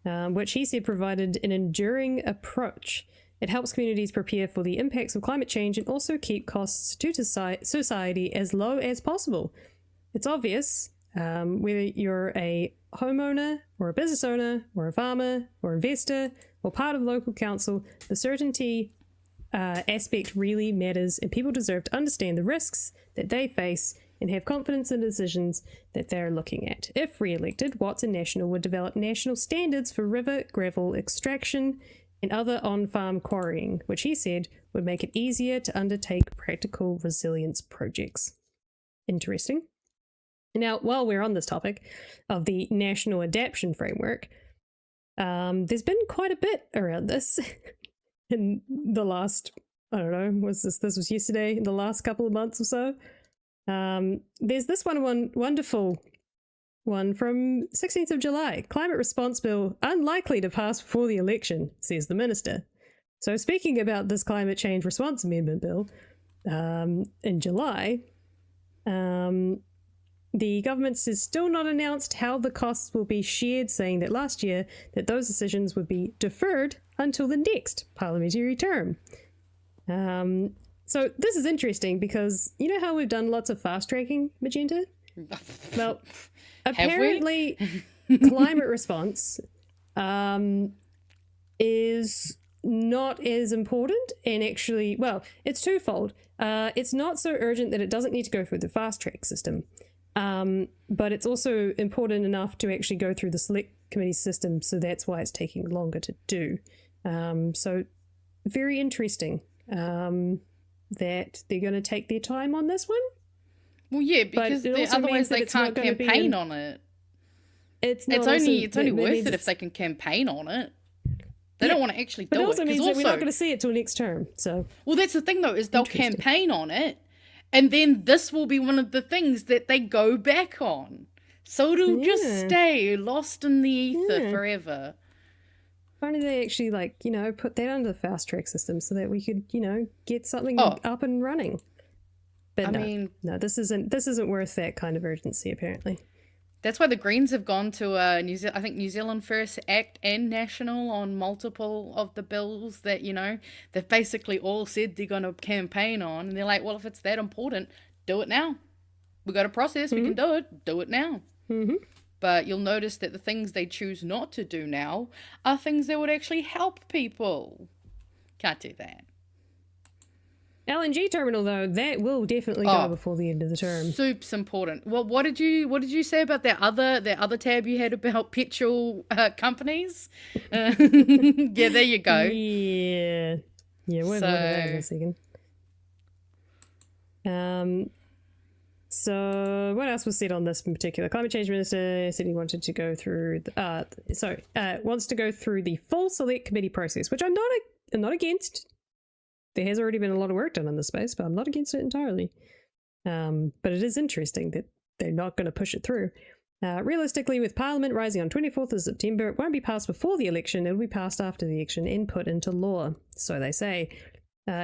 which he said provided an enduring approach. It helps communities prepare for the impacts of climate change and also keep costs to society as low as possible. It's obvious, whether you're a homeowner or a business owner or a farmer or investor or part of local council, the certainty aspect really matters, and people deserve to understand the risks that they face and have confidence in decisions that they're looking at. If re-elected, Watts and National would develop national standards for river gravel extraction and other on-farm quarrying, which he said would make it easier to undertake practical resilience projects. Interesting. Now, while we're on this topic of the National Adaptation Framework, there's been quite a bit around this in the last, I don't know, this was yesterday, in the last couple of months or so. There's this wonderful one from 16th of July. Climate response bill unlikely to pass before the election, says the minister. So speaking about this climate change response amendment bill, in July, the government has still not announced how the costs will be shared, saying that last year that those decisions would be deferred until the next parliamentary term. So this is interesting because you know how we've done lots of fast tracking, Magenta? Well, apparently climate response is not as important, and actually, well, it's twofold. It's not so urgent that it doesn't need to go through the fast track system, but it's also important enough to actually go through the select committee system, so that's why it's taking longer to do. So very interesting that they're going to take their time on this one. Well, yeah, because it also otherwise means that they it's not can't gonna be campaign on it. It's It's only worth it if they they can campaign on it. They don't want to actually But do it also it. 'cause means that we're not going to see it till next term. So well, that's the thing though, is they'll Interesting. campaign on it, and then this will be one of the things that they go back on. So it'll just Yeah. stay lost in the ether Yeah. forever. if only they actually put that under the fast track system so that we could get something Oh. up and running. But I no, mean- no, this isn't worth that kind of urgency apparently. That's why the Greens have gone to I think New Zealand First Act and National on multiple of the bills that, they've basically all said they're going to campaign on. And they're like, well, if it's that important, do it now. We've got a process, we can do it now. Mm-hmm. But you'll notice that the things they choose not to do now are things that would actually help people. Can't do that. LNG terminal though, that will definitely go before the end of the term. Soup's important. Well, what did you say about that other tab you had about petrol companies? Yeah, there you go. Yeah, we'll look at that in a So- second. So what else was said on this in particular? Climate change minister said he wanted to go through wants to go through the full select committee process, which I'm not against. There has already been a lot of work done in this space, but I'm not against it entirely. But it is interesting that they're not going to push it through. Realistically, with Parliament rising on 24th of September, it won't be passed before the election. It'll be passed after the election and put into law, so they say.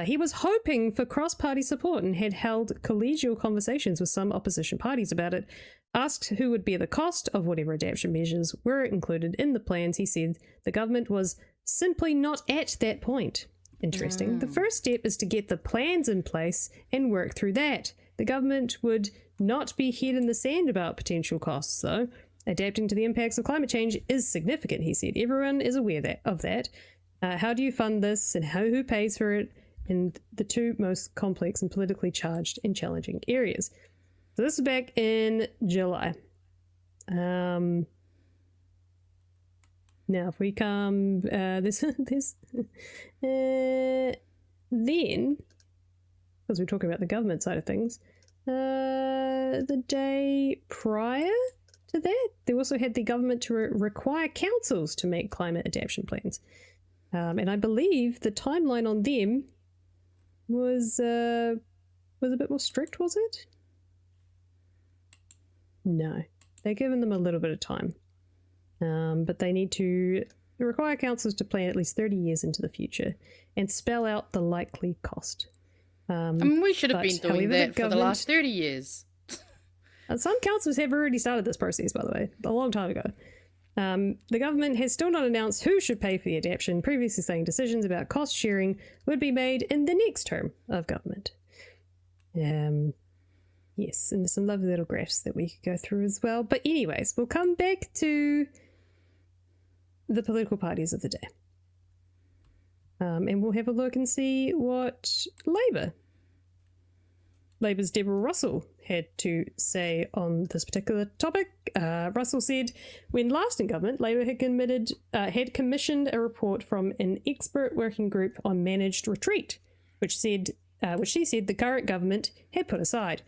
He was hoping for cross-party support and had held collegial conversations with some opposition parties about it. Asked who would bear the cost of whatever adaptation measures were included in the plans, he said the government was simply not at that point. Interesting. The first step is to get the plans in place and work through that. The government would not be head in the sand about potential costs, though. Adapting to the impacts of climate change is significant, he said. Everyone is aware of that. How do you fund this and who pays for it? In the two most complex and politically charged and challenging areas. So this is back in July. Now, if we come then, because we're talking about the government side of things, the day prior to that, they also had the government to require councils to make climate adaptation plans. And I believe the timeline on them was a bit more strict, was it? No, they're giving them a little bit of time, but they need to require councils to plan at least 30 years into the future and spell out the likely cost. I mean, we should have been doing that for the last 30 years. Some councils have already started this process, by the way, a long time ago. The government has still not announced who should pay for the adaptation, previously saying decisions about cost sharing would be made in the next term of government. Yes, and there's some lovely little graphs that we could go through as well. But anyways, we'll come back to the political parties of the day. And we'll have a look and see what Labour's Deborah Russell had to say on this particular topic. Russell said, when last in government, Labour had commissioned a report from an expert working group on managed retreat, which she said the current government had put aside.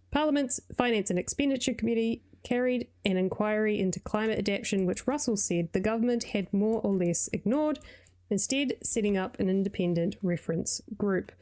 Parliament's Finance and Expenditure Committee carried an inquiry into climate adaptation, which Russell said the government had more or less ignored, instead setting up an independent reference group.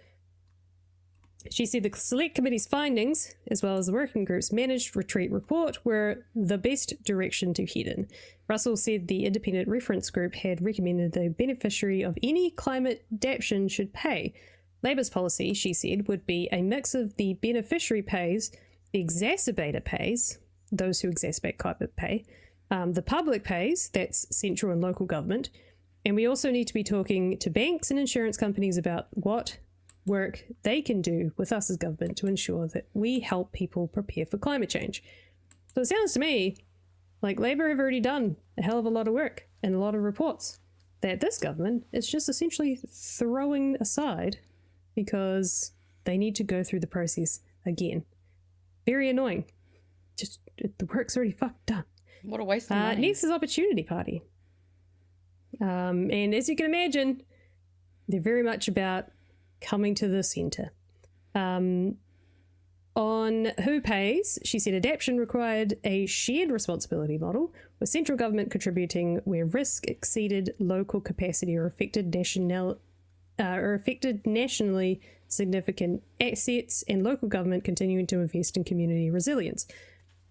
She said the Select Committee's findings, as well as the working group's managed retreat report, were the best direction to head in. Russell said the independent reference group had recommended the beneficiary of any climate adaptation should pay. Labour's policy, she said, would be a mix of the beneficiary pays, the exacerbator pays, those who exacerbate climate pay, the public pays, that's central and local government, and we also need to be talking to banks and insurance companies about what work they can do with us as government to ensure that we help people prepare for climate change. So it sounds to me like Labour have already done a hell of a lot of work and a lot of reports that this government is just essentially throwing aside because they need to go through the process again. Very annoying. Just the work's already fucked done. What a waste of money. Next is Opportunity Party. And as you can imagine, they're very much about coming to the centre. On who pays, she said adaptation required a shared responsibility model, with central government contributing where risk exceeded local capacity or affected nationally significant assets, and local government continuing to invest in community resilience.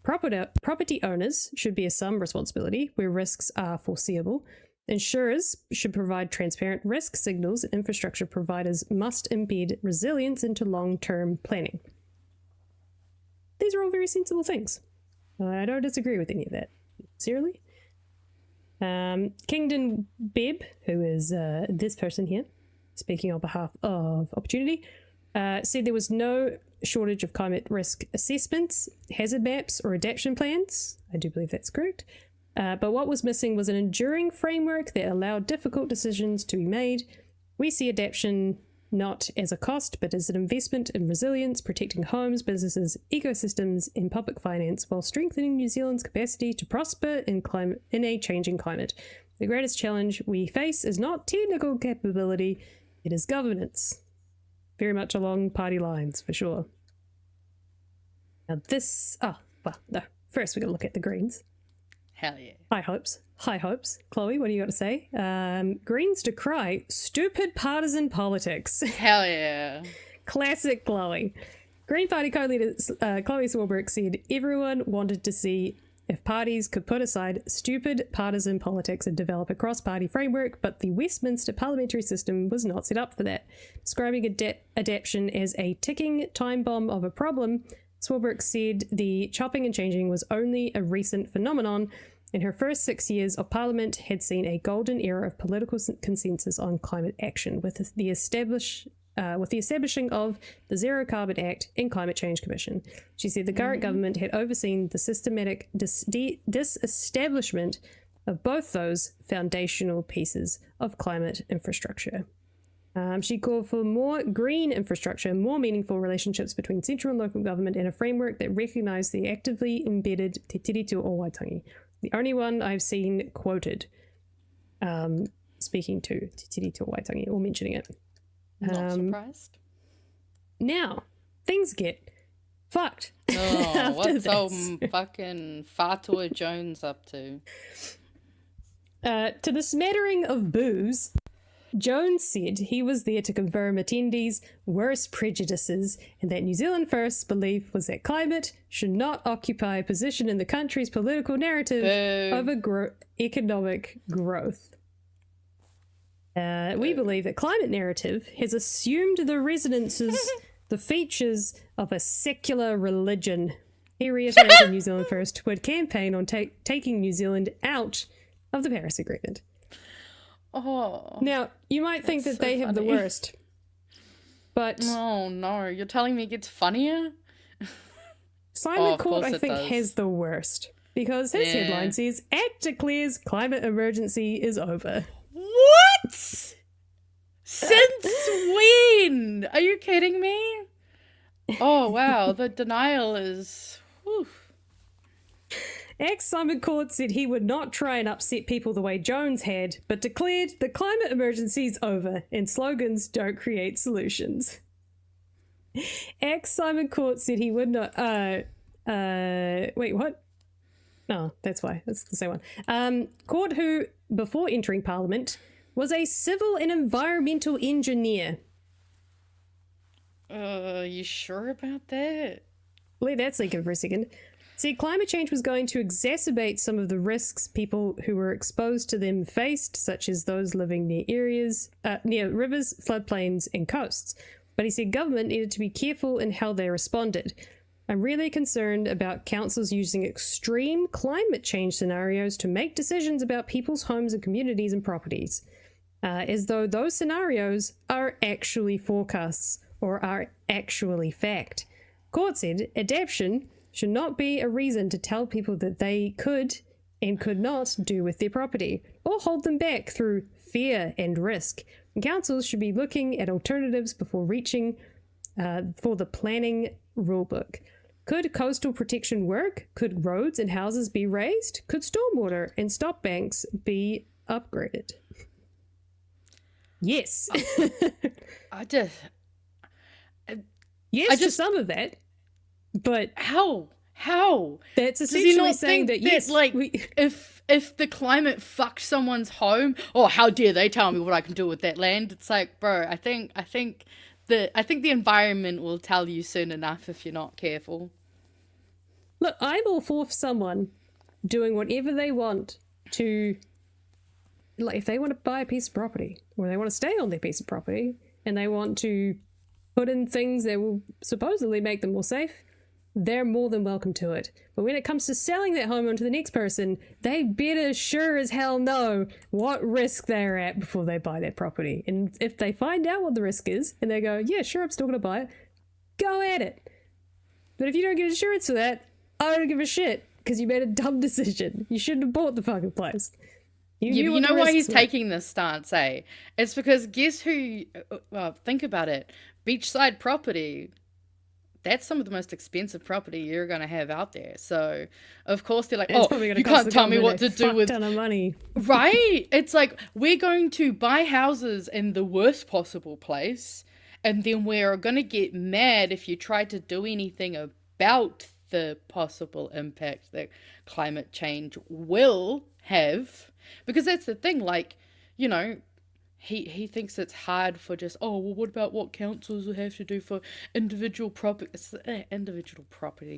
Property owners should bear some responsibility where risks are foreseeable. Insurers should provide transparent risk signals, and infrastructure providers must embed resilience into long-term planning. These are all very sensible things. I don't disagree with any of that, sincerely. Kingdon Bebb, who is this person here, speaking on behalf of Opportunity, said there was no shortage of climate risk assessments, hazard maps, or adaptation plans. I do believe that's correct. But what was missing was an enduring framework that allowed difficult decisions to be made. We see adaptation not as a cost, but as an investment in resilience, protecting homes, businesses, ecosystems, and public finance, while strengthening New Zealand's capacity to prosper in a changing climate. The greatest challenge we face is not technical capability, it is governance. Very much along party lines, for sure. Now this, no. First we got to look at the Greens. Hell yeah. High hopes. Chloe, what do you got to say? Greens decry stupid partisan politics. Hell yeah. Classic Chloe. Green Party co-leader Chloe Swarbrick said everyone wanted to see if parties could put aside stupid partisan politics and develop a cross-party framework, but the Westminster parliamentary system was not set up for that. Describing adaptation as a ticking time bomb of a problem, Swarbrick said the chopping and changing was only a recent phenomenon, and her first 6 years of Parliament had seen a golden era of political consensus on climate action, with the establishing of the Zero Carbon Act and Climate Change Commission. She said the current government had overseen the systematic disestablishment of both those foundational pieces of climate infrastructure. She called for more green infrastructure, more meaningful relationships between central and local government, and a framework that recognised the actively embedded Te Tiriti o Waitangi. The only one I've seen quoted speaking to Te Tiriti o Waitangi or mentioning it. Not surprised. Now, things get fucked. Oh, what's this. old fucking Fatua Jones up to? To the smattering of boos, Jones said he was there to confirm attendees' worst prejudices and that New Zealand First's belief was that climate should not occupy a position in the country's political narrative over economic growth. We believe that climate narrative has assumed the resonances, the features of a secular religion. He reiterated New Zealand First would campaign on taking New Zealand out of the Paris Agreement. Oh. Now, you might think that so they have the funny. worst, but Oh no, you're telling me it gets funnier? Simon of Court, course I it think, does. has the worst because his Yeah. headline says, Act declares climate emergency is over. What? Since when? Are you kidding me? Oh wow, the denial is... Whew. Ex-Simon Court said he would not try and upset people the way Jones had, but declared the climate emergency's over and slogans don't create solutions. Ex-Simon Court said he would not... wait, what? No, that's why. That's the same one. Court, who, before entering Parliament, was a civil and environmental engineer. You sure about that? Let that sink in for a second. Said climate change was going to exacerbate some of the risks people who were exposed to them faced, such as those living near rivers, floodplains, and coasts. But he said government needed to be careful in how they responded. I'm really concerned about councils using extreme climate change scenarios to make decisions about people's homes and communities and properties, as though those scenarios are actually forecasts or are actually fact. Court said adaptation should not be a reason to tell people that they could and could not do with their property, or hold them back through fear and risk. And councils should be looking at alternatives before reaching for the planning rulebook. Could coastal protection work? Could roads and houses be raised? Could stormwater and stop banks be upgraded? Yes. I just... Yes, to some of that. But How? that's Does he essentially not saying think that, yes, like, if the climate fucks someone's home, oh, how dare they tell me what I can do with that land? It's like, bro, I think the environment will tell you soon enough if you're not careful. look, I'm all for someone doing whatever they want to, like, if they want to buy a piece of property or they want to stay on their piece of property and they want to put in things that will supposedly make them more safe, they're more than welcome to it. But when it comes to selling that home onto the next person, they better sure as hell know what risk they're at before they buy that property. And if they find out what the risk is and they go, yeah, sure, I'm still going to buy it, go at it. But if you don't get insurance for that, I don't give a shit because you made a dumb decision. You shouldn't have bought the fucking place. You know why he's taking this stance, eh? It's because guess who... Well, think about it. Beachside property... That's some of the most expensive property you're going to have out there. So, of course, they're like, It's probably gonna you cost can't the tell me government what a to do fuck with... ton of money. Right? It's like, we're going to buy houses in the worst possible place, and then we're going to get mad if you try to do anything about the possible impact that climate change will have. Because that's the thing, like, you know, he thinks it's hard for just, oh, well, what about what councils will have to do for individual property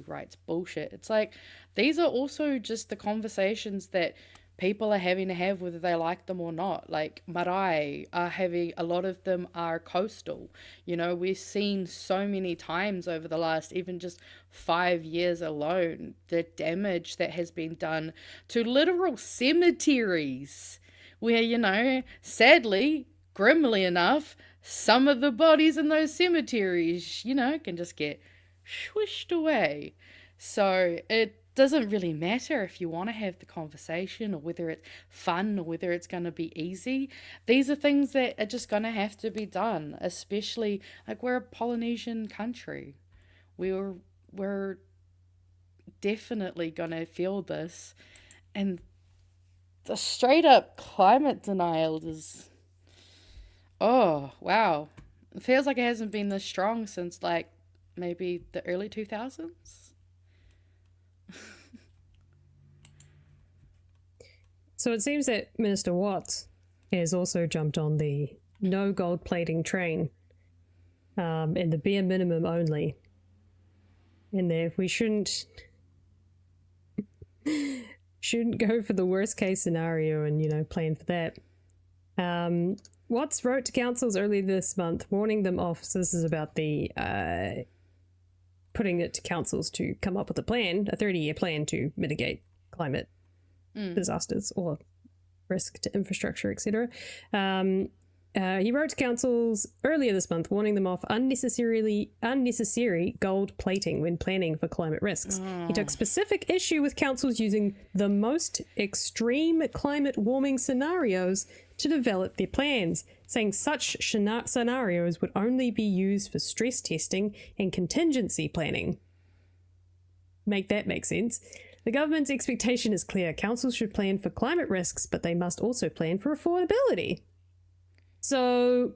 rights bullshit. It's like, these are also just the conversations that people are having to have whether they like them or not. Like, marae are having, a lot of them are coastal. You know, we've seen so many times over the last even just 5 years alone, the damage that has been done to literal cemeteries where, you know, sadly, grimly enough, some of the bodies in those cemeteries, you know, can just get swished away. So it doesn't really matter if you want to have the conversation or whether it's fun or whether it's going to be easy. These are things that are just going to have to be done, especially, like, we're a Polynesian country. We're definitely going to feel this. And the straight up climate denial is, oh, wow. It feels like it hasn't been this strong since, like, maybe the early 2000s. So it seems that Minister Watts has also jumped on the no gold plating train, and the bare minimum only. And that we shouldn't go for the worst case scenario and, you know, plan for that. Watts wrote to councils earlier this month, warning them off. So this is about the putting it to councils to come up with a plan, a 30-year plan to mitigate climate disasters or risk to infrastructure, etc. He wrote to councils earlier this month, warning them off unnecessary gold plating when planning for climate risks. He took specific issue with councils using the most extreme climate warming scenarios to develop their plans, saying such scenarios would only be used for stress testing and contingency planning. Make that make sense. The government's expectation is clear. Councils should plan for climate risks, but they must also plan for affordability. So,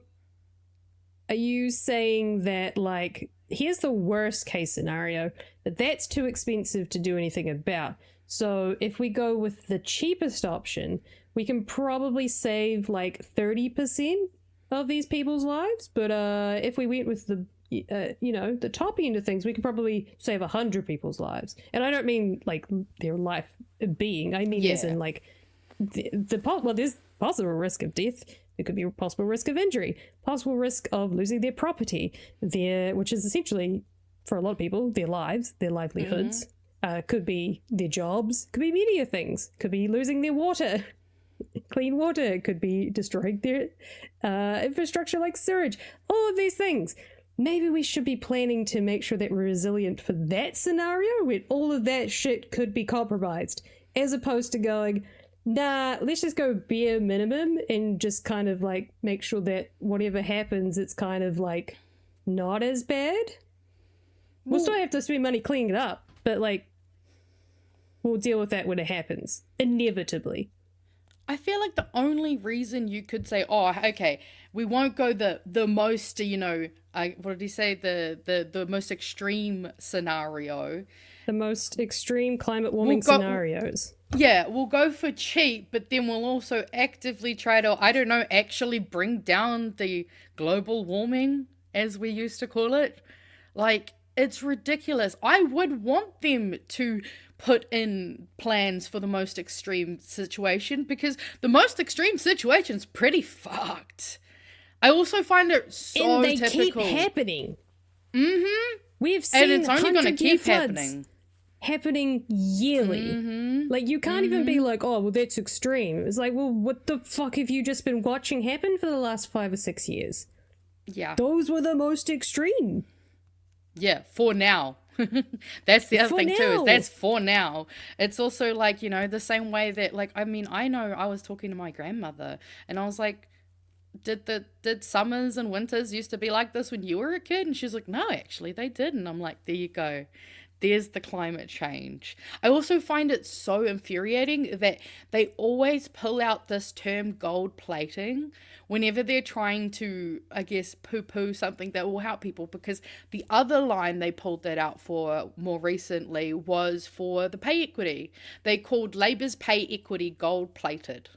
are you saying that, like, here's the worst case scenario, that that's too expensive to do anything about? So, if we go with the cheapest option, we can probably save like 30% of these people's lives. But if we went with the, the top end of things, we could probably save 100 people's lives. And I don't mean like their life being. I mean as in like there's possible risk of death. There could be a possible risk of injury, possible risk of losing their property, which is essentially, for a lot of people, their lives, their livelihoods. Could be their jobs, could be many things, could be losing their water, clean water, could be destroying their infrastructure like sewage, all of these things. Maybe we should be planning to make sure that we're resilient for that scenario where all of that shit could be compromised, as opposed to going, nah, let's just go bare minimum and just kind of like make sure that whatever happens, it's kind of like not as bad. We'll still have to spend money cleaning it up, but like we'll deal with that when it happens, inevitably. I feel like the only reason you could say, oh, okay, we won't go the most, what did he say? The most extreme scenario. The most extreme climate warming scenarios. Yeah, we'll go for cheap, but then we'll also actively try to, I don't know, actually bring down the global warming, as we used to call it. Like, it's ridiculous. I would want them to put in plans for the most extreme situation, because the most extreme situation's pretty fucked. I also find it so and they typical. keep happening. Mm-hmm. We've seen and it's only going to keep happening yearly. Mm-hmm. Like, you can't even be like, oh, well, that's extreme. It's like, well, what the fuck have you just been watching happen for the last 5 or 6 years? Yeah. Those were the most extreme. Yeah, for now. That's the other For thing now. too, is that's for now. It's also like, the same way that, like, I mean, I know I was talking to my grandmother and I was like, did summers and winters used to be like this when you were a kid? And she's like, no, actually they didn't. I'm like, there you go. there's the climate change. I also find it so infuriating that they always pull out this term gold plating whenever they're trying to, I guess, poo-poo something that will help people, because the other line they pulled that out for more recently was for the pay equity. They called Labour's pay equity gold plated.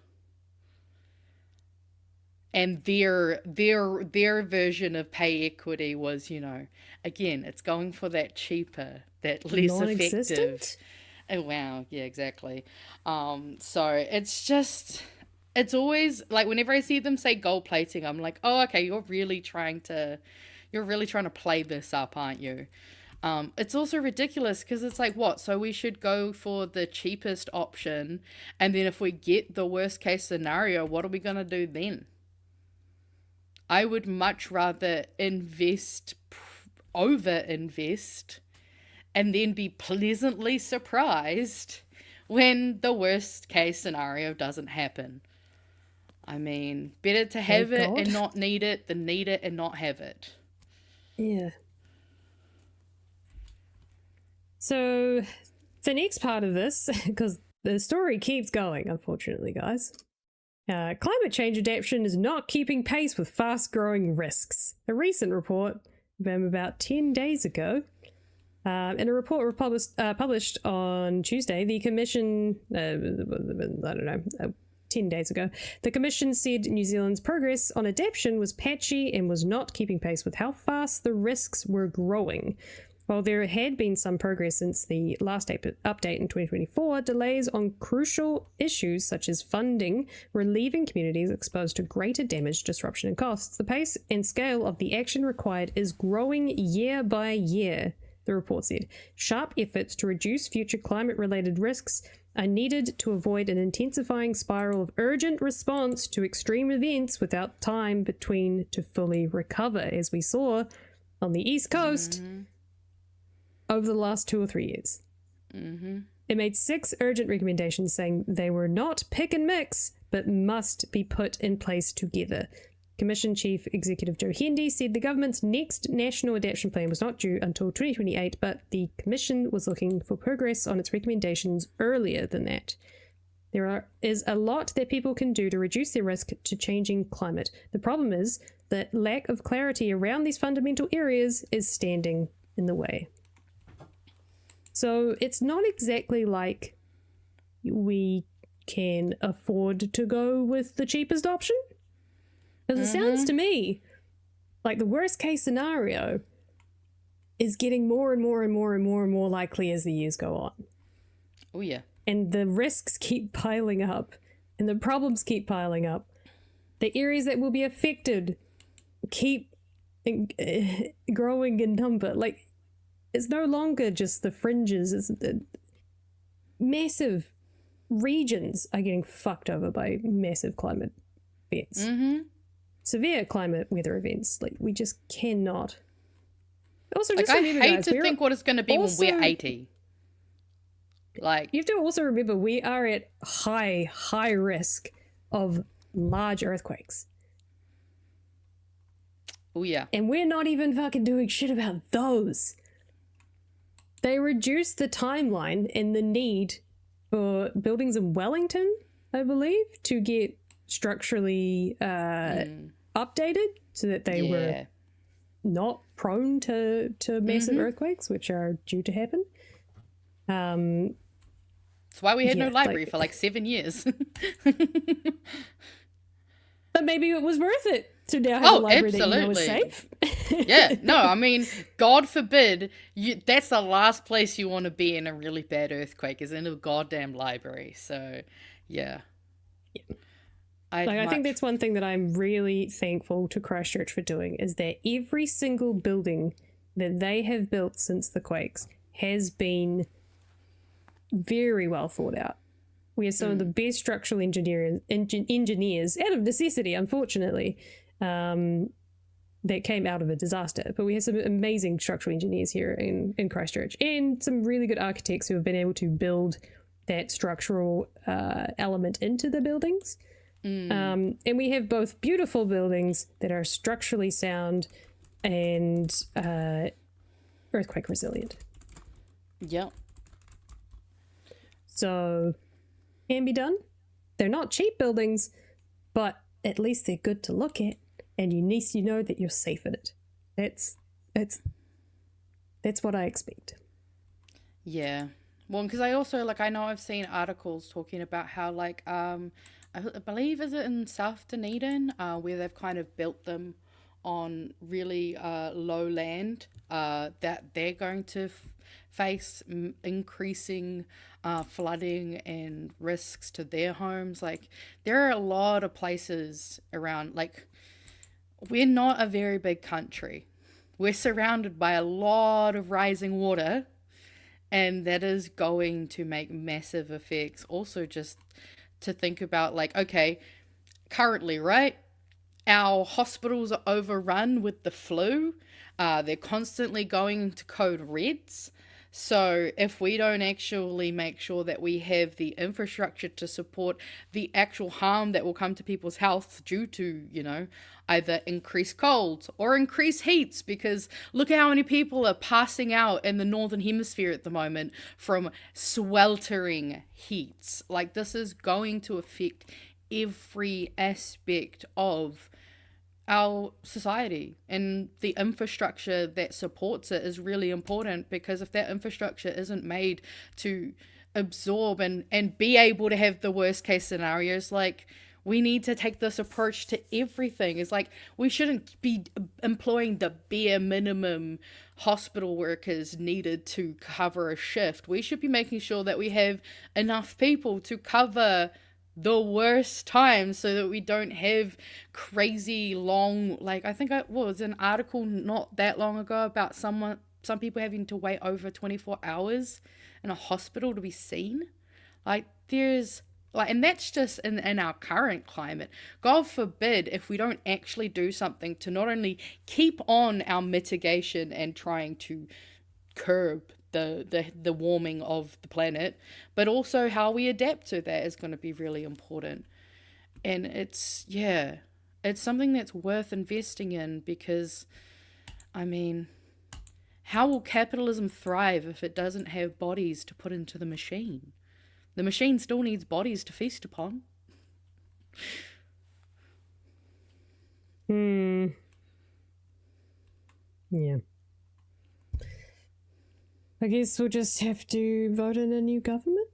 And their version of pay equity was, you know, again, it's going for that cheaper, that less effective. Oh wow, yeah, exactly. So it's always like whenever I see them say gold plating, I'm like, oh, okay, you're really trying to play this up, aren't you? It's also ridiculous because it's like, what? So we should go for the cheapest option, and then if we get the worst case scenario, what are we gonna do then? I would much rather over-invest, and then be pleasantly surprised when the worst case scenario doesn't happen. I mean, better to have it and not need it than need it and not have it. Yeah. So the next part of this, because the story keeps going, unfortunately, guys. Climate change adaptation is not keeping pace with fast-growing risks. A recent report from about 10 days ago, in a report published on Tuesday, the Commission, 10 days ago, the Commission said New Zealand's progress on adaptation was patchy and was not keeping pace with how fast the risks were growing. While there had been some progress since the last update in 2024, delays on crucial issues such as funding were leaving communities exposed to greater damage, disruption, and costs. The pace and scale of the action required is growing year by year, the report said. Sharp efforts to reduce future climate-related risks are needed to avoid an intensifying spiral of urgent response to extreme events without time between to fully recover, as we saw on the East Coast over the last 2 or 3 years. It made 6 urgent recommendations saying they were not pick and mix, but must be put in place together. Commission Chief Executive Joe Hendy said the government's next national adaptation plan was not due until 2028, but the Commission was looking for progress on its recommendations earlier than that. There is a lot that people can do to reduce their risk to changing climate. The problem is that lack of clarity around these fundamental areas is standing in the way. So it's not exactly like we can afford to go with the cheapest option. Because it sounds to me like the worst case scenario is getting more and more and more and more and more likely as the years go on. Oh, yeah. And the risks keep piling up and the problems keep piling up. The areas that will be affected keep growing in number. Like, it's no longer just the fringes. It's the massive regions are getting fucked over by massive climate events. Severe climate weather events. Like, we just cannot. Also, just I remember, hate guys, to think what it's going to be when we're 80. Like, you have to also remember we are at high risk of large earthquakes. oh, yeah. And we're not even fucking doing shit about those. They reduced the timeline and the need for buildings in Wellington, I believe, to get structurally updated so that they were not prone to massive earthquakes, which are due to happen. That's why we had no library for like 7 years. But maybe it was worth it to now have a library that you know is safe. Yeah, no, I mean, God forbid, that's the last place you want to be in a really bad earthquake, is in a goddamn library. So, yeah. I think that's one thing that I'm really thankful to Christchurch for doing, is that every single building that they have built since the quakes has been very well thought out. We have some of the best structural engineers out of necessity, unfortunately, that came out of a disaster. But we have some amazing structural engineers here in Christchurch, and some really good architects who have been able to build that structural element into the buildings. And we have both beautiful buildings that are structurally sound and earthquake resilient. Yep. So, can be done. They're not cheap buildings, but at least they're good to look at, and at least you know that you're safe in it. That's what I expect. Yeah. Well, because I also, like, I know I've seen articles talking about how, like, I believe, is it in South Dunedin, where they've kind of built them on really low land, that they're going to face increasing flooding and risks to their homes. Like, there are a lot of places around, like, we're not a very big country. We're surrounded by a lot of rising water, and that is going to make massive effects. Also, just to think about, like, okay, currently, right, our hospitals are overrun with the flu. They're constantly going to code reds. So if we don't actually make sure that we have the infrastructure to support the actual harm that will come to people's health due to, you know, either increased colds or increased heats, because look at how many people are passing out in the Northern Hemisphere at the moment from sweltering heats. Like, this is going to affect every aspect of our society, and the infrastructure that supports it is really important, because if that infrastructure isn't made to absorb and be able to have the worst case scenarios, like, we need to take this approach to everything. It's like, we shouldn't be employing the bare minimum hospital workers needed to cover a shift. We should be making sure that we have enough people to cover the worst times, so that we don't have crazy long, like, I think was an article not that long ago about some people having to wait over 24 hours in a hospital to be seen. Like, there's, like, and that's just in our current climate. God forbid if we don't actually do something to not only keep on our mitigation and trying to curb the warming of the planet, but also how we adapt to that is going to be really important. And it's something that's worth investing in, because, I mean, how will capitalism thrive if it doesn't have bodies to put into the machine? The machine still needs bodies to feast upon. Yeah. I guess we'll just have to vote in a new government.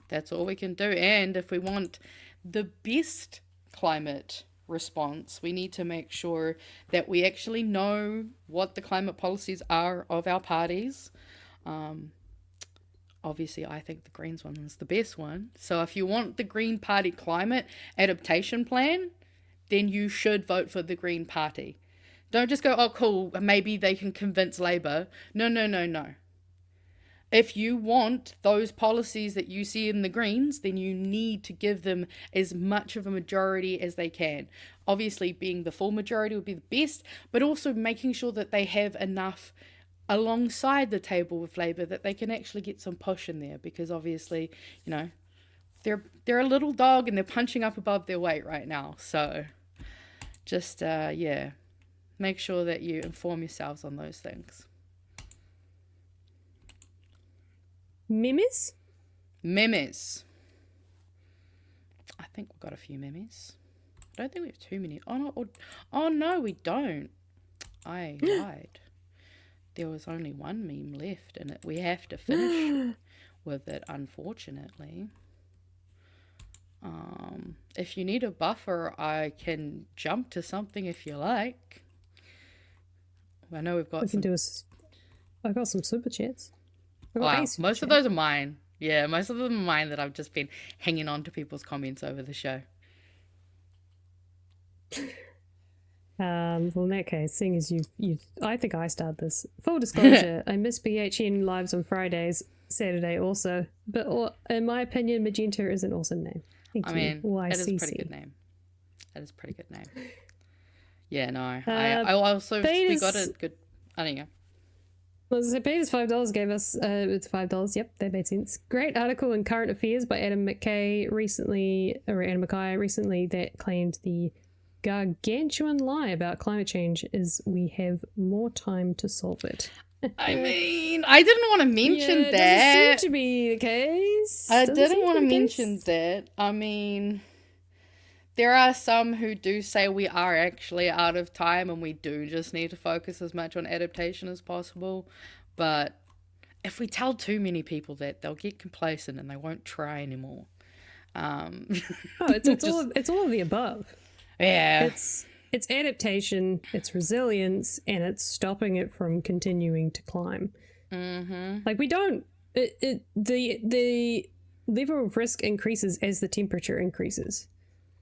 That's all we can do. And if we want the best climate response, we need to make sure that we actually know what the climate policies are of our parties. Obviously, I think the Greens one is the best one. So if you want the Green Party climate adaptation plan, then you should vote for the Green Party. Don't just go, oh, cool, maybe they can convince Labour. No. If you want those policies that you see in the Greens, then you need to give them as much of a majority as they can. Obviously, being the full majority would be the best, but also making sure that they have enough alongside the table with Labour that they can actually get some push in there, because obviously, you know, they're a little dog and they're punching up above their weight right now. So just, make sure that you inform yourselves on those things. Memes? Memes. I think we've got a few memes. I don't think we have too many. Oh no, we don't. I lied. There was only one meme left, and we have to finish with it, unfortunately. If you need a buffer, I can jump to something if you like. I know we've got I've got some super chats. Wow, most of those are mine. Yeah, most of them are mine that I've just been hanging on to people's comments over the show. Well, in that case, seeing as I think I started this. Full disclosure, I miss BHN lives on Fridays, Saturday also. But in my opinion, Magenta is an awesome name. Thank you. I mean, YCC. it is a pretty good name. That is a pretty good name. Yeah, no. I also, we got a good, I don't know. Well, so Peter's $5 gave us, it's $5. Yep, that made sense. Great article in Current Affairs by Adam McKay recently that claimed the gargantuan lie about climate change is we have more time to solve it. I mean, I didn't want to mention yeah, that. doesn't seem to be the case. I Doesn't didn't seem want to be the mention case. that. I mean, there are some who do say we are actually out of time and we do just need to focus as much on adaptation as possible. But if we tell too many people that, they'll get complacent and they won't try anymore. Oh, it's all of the above. Yeah. It's adaptation, it's resilience, and it's stopping it from continuing to climb. Mm-hmm. Like we don't. The level of risk increases as the temperature increases.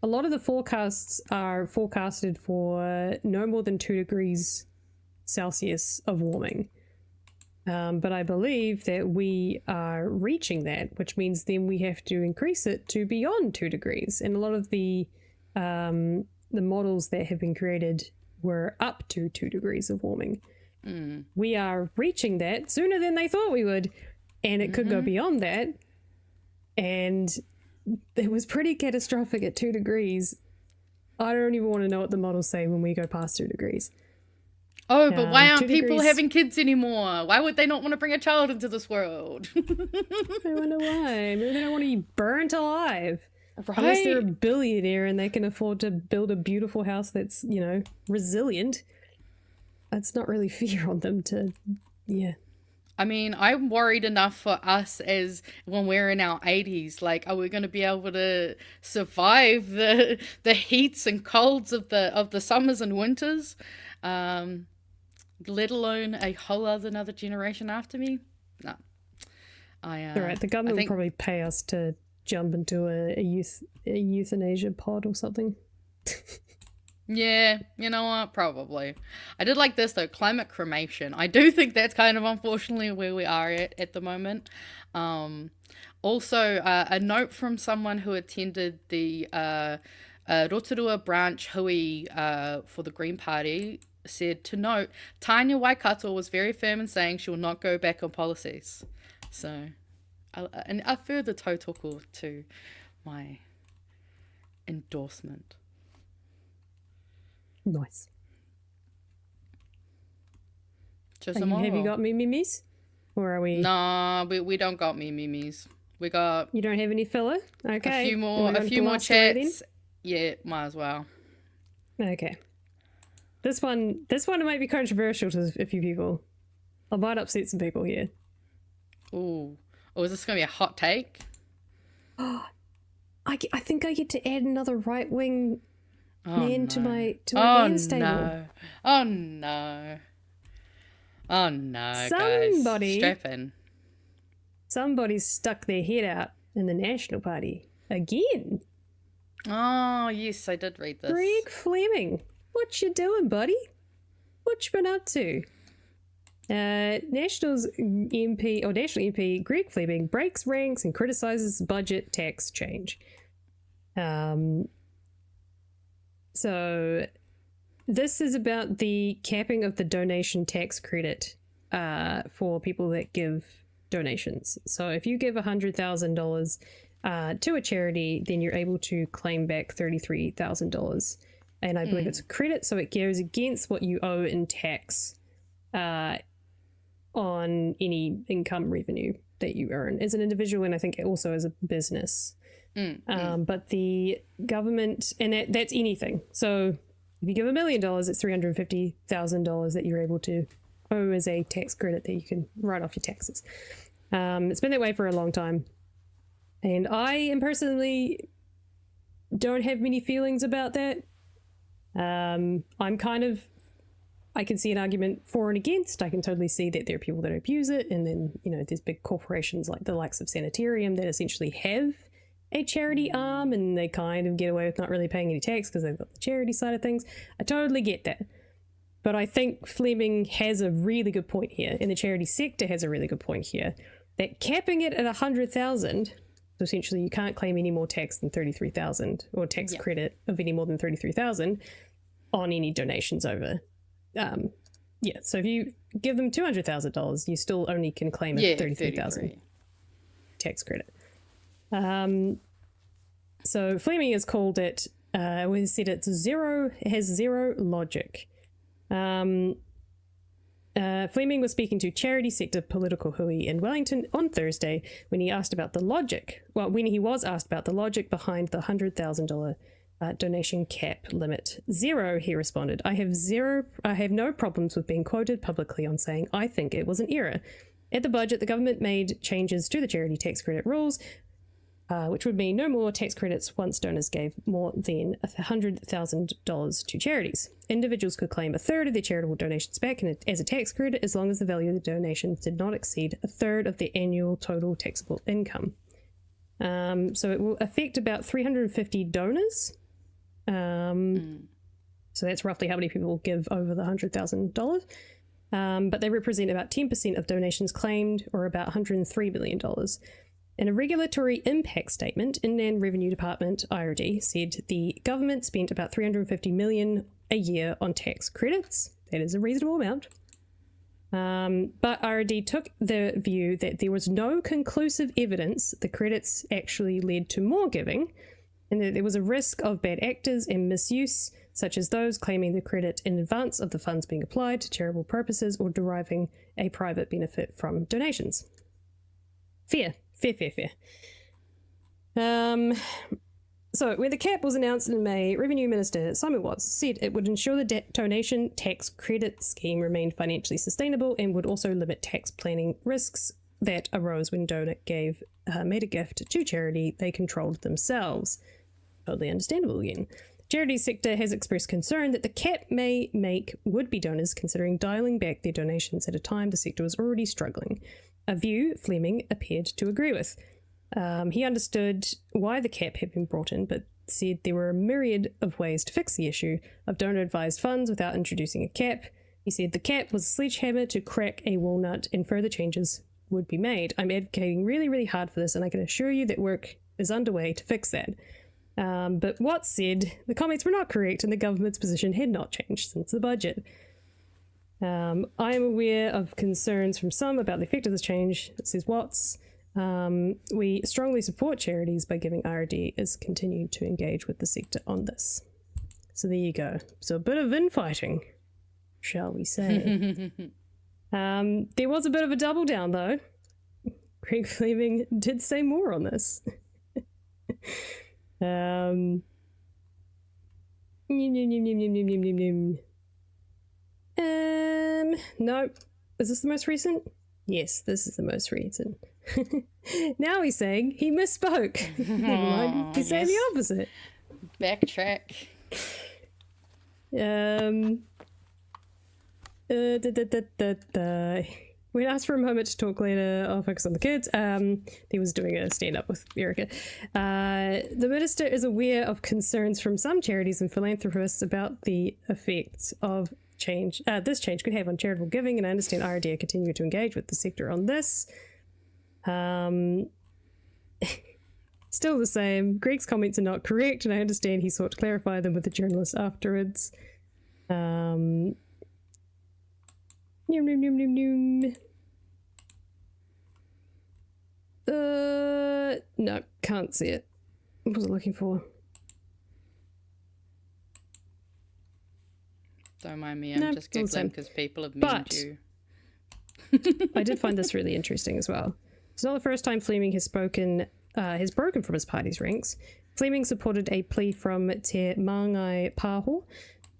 A lot of the forecasts are forecasted for no more than 2 degrees Celsius of warming. But I believe that we are reaching that, which means then we have to increase it to beyond 2 degrees. And a lot of the models that have been created were up to 2 degrees of warming. We are reaching that sooner than they thought we would. And it could go beyond that. And it was pretty catastrophic at 2 degrees. I don't even want to know what the models say when we go past 2 degrees. Oh, but why aren't 2 people degrees- having kids anymore? Why would they not want to bring a child into this world? I wonder why. Maybe they don't want to be burnt alive. Unless they're a billionaire and they can afford to build a beautiful house that's, resilient. That's not really fair on them to, yeah. I mean, I'm worried enough for us as when we're in our 80s. Like, are we going to be able to survive the heats and colds of the summers and winters? Let alone a whole another generation after me? No. All right, the government will probably pay us to jump into a euthanasia pod or something. Yeah, you know what? Probably. I did like this, though. Climate cremation. I do think that's kind of unfortunately where we are at the moment. Also, a note from someone who attended the Rotorua branch hui for the Green Party said, to note, Tanya Waikato was very firm in saying she will not go back on policies. So, a further tautoko to my endorsement. Nice. Just Have you got me mimis? Or are we... Nah, we don't got me mimis. We got You don't have any filler? Okay. a few more chats. Yeah, might as well. Okay. This one might be controversial to a few people. I might upset some people here. Ooh. Oh, is this going to be a hot take? I think I get to add another right-wing man to my man stable. No. Oh, no. Oh, no, guys. Strap in. Somebody's stuck their head out in the National Party. Again. Oh, yes, I did read this. Greg Flemming. What you doing, buddy? What you been up to? National MP Greg Flemming breaks ranks and criticises budget tax change. So this is about the capping of the donation tax credit for people that give donations. So if you give $100,000 to a charity, then you're able to claim back $33,000. And I believe it's a credit, so it goes against what you owe in tax on any income revenue that you earn as an individual, and I think also as a business. But the government, and that's anything. So if you give $1 million, it's $350,000 that you're able to owe as a tax credit that you can write off your taxes. It's been that way for a long time. And I am personally don't have many feelings about that. I can see an argument for and against. I can totally see that there are people that abuse it. And then, there's big corporations like the likes of Sanitarium that essentially have a charity arm and they kind of get away with not really paying any tax because they've got the charity side of things. I totally get that. But I think Flemming has a really good point here, and the charity sector has a really good point here, that capping it at 100,000, so essentially you can't claim any more tax than 33,000 or tax credit of any more than 33,000 on any donations over. So if you give them $200,000, you still only can claim a 33,000 tax credit. So Flemming has called it, we said it has zero logic. And Flemming was speaking to charity sector political hui in Wellington on Thursday when he asked about the logic. Well, when he was asked about the logic behind the $100,000 donation cap limit. Zero, he responded. I have no problems with being quoted publicly on saying I think it was an error. At the budget, the government made changes to the charity tax credit rules, which would mean no more tax credits once donors gave more than $100,000 to charities. Individuals could claim a third of their charitable donations back as a tax credit as long as the value of the donations did not exceed a third of their annual total taxable income. So it will affect about 350 donors. So that's roughly how many people will give over the $100,000. But they represent about 10% of donations claimed, or about $103 billion. In a regulatory impact statement, Inland Revenue Department, IRD, said the government spent about $350 million a year on tax credits. That is a reasonable amount. But IRD took the view that there was no conclusive evidence the credits actually led to more giving, and that there was a risk of bad actors and misuse, such as those claiming the credit in advance of the funds being applied to charitable purposes or deriving a private benefit from donations. Fair. So, when the cap was announced in May, Revenue Minister Simon Watts said it would ensure the donation tax credit scheme remained financially sustainable and would also limit tax planning risks that arose when donor made a gift to charity they controlled themselves. Totally understandable again. The charity sector has expressed concern that the cap may make would-be donors considering dialing back their donations at a time the sector was already struggling, a view Flemming appeared to agree with. He understood why the cap had been brought in, but said there were a myriad of ways to fix the issue of donor-advised funds without introducing a cap. He said the cap was a sledgehammer to crack a walnut and further changes would be made. I'm advocating really, really hard for this, and I can assure you that work is underway to fix that. But Watts said the comments were not correct and the government's position had not changed since the budget. I am aware of concerns from some about the effect of this change, says Watts. We strongly support charities by giving IRD is continuing to engage with the sector on this. So there you go. So a bit of infighting, shall we say. There was a bit of a double down though. Greg Flemming did say more on this. No. Is this the most recent? Yes, this is the most recent. Now he's saying he misspoke. Never mind. He's saying the opposite. Backtrack. We'd asked for a moment to talk later. I'll focus on the kids. He was doing a stand-up with Erica. The minister is aware of concerns from some charities and philanthropists about the effects of change this change could have on charitable giving, and I understand IRD are continuing to engage with the sector on this. Still the same. Greg's comments are not correct, and I understand he sought to clarify them with the journalist afterwards. No, can't see it. What was I looking for? Don't mind me, I'm just Googling because people have memed you. I did find this really interesting as well. It's not the first time Flemming has broken from his party's ranks. Flemming supported a plea from Te Māngai Pāho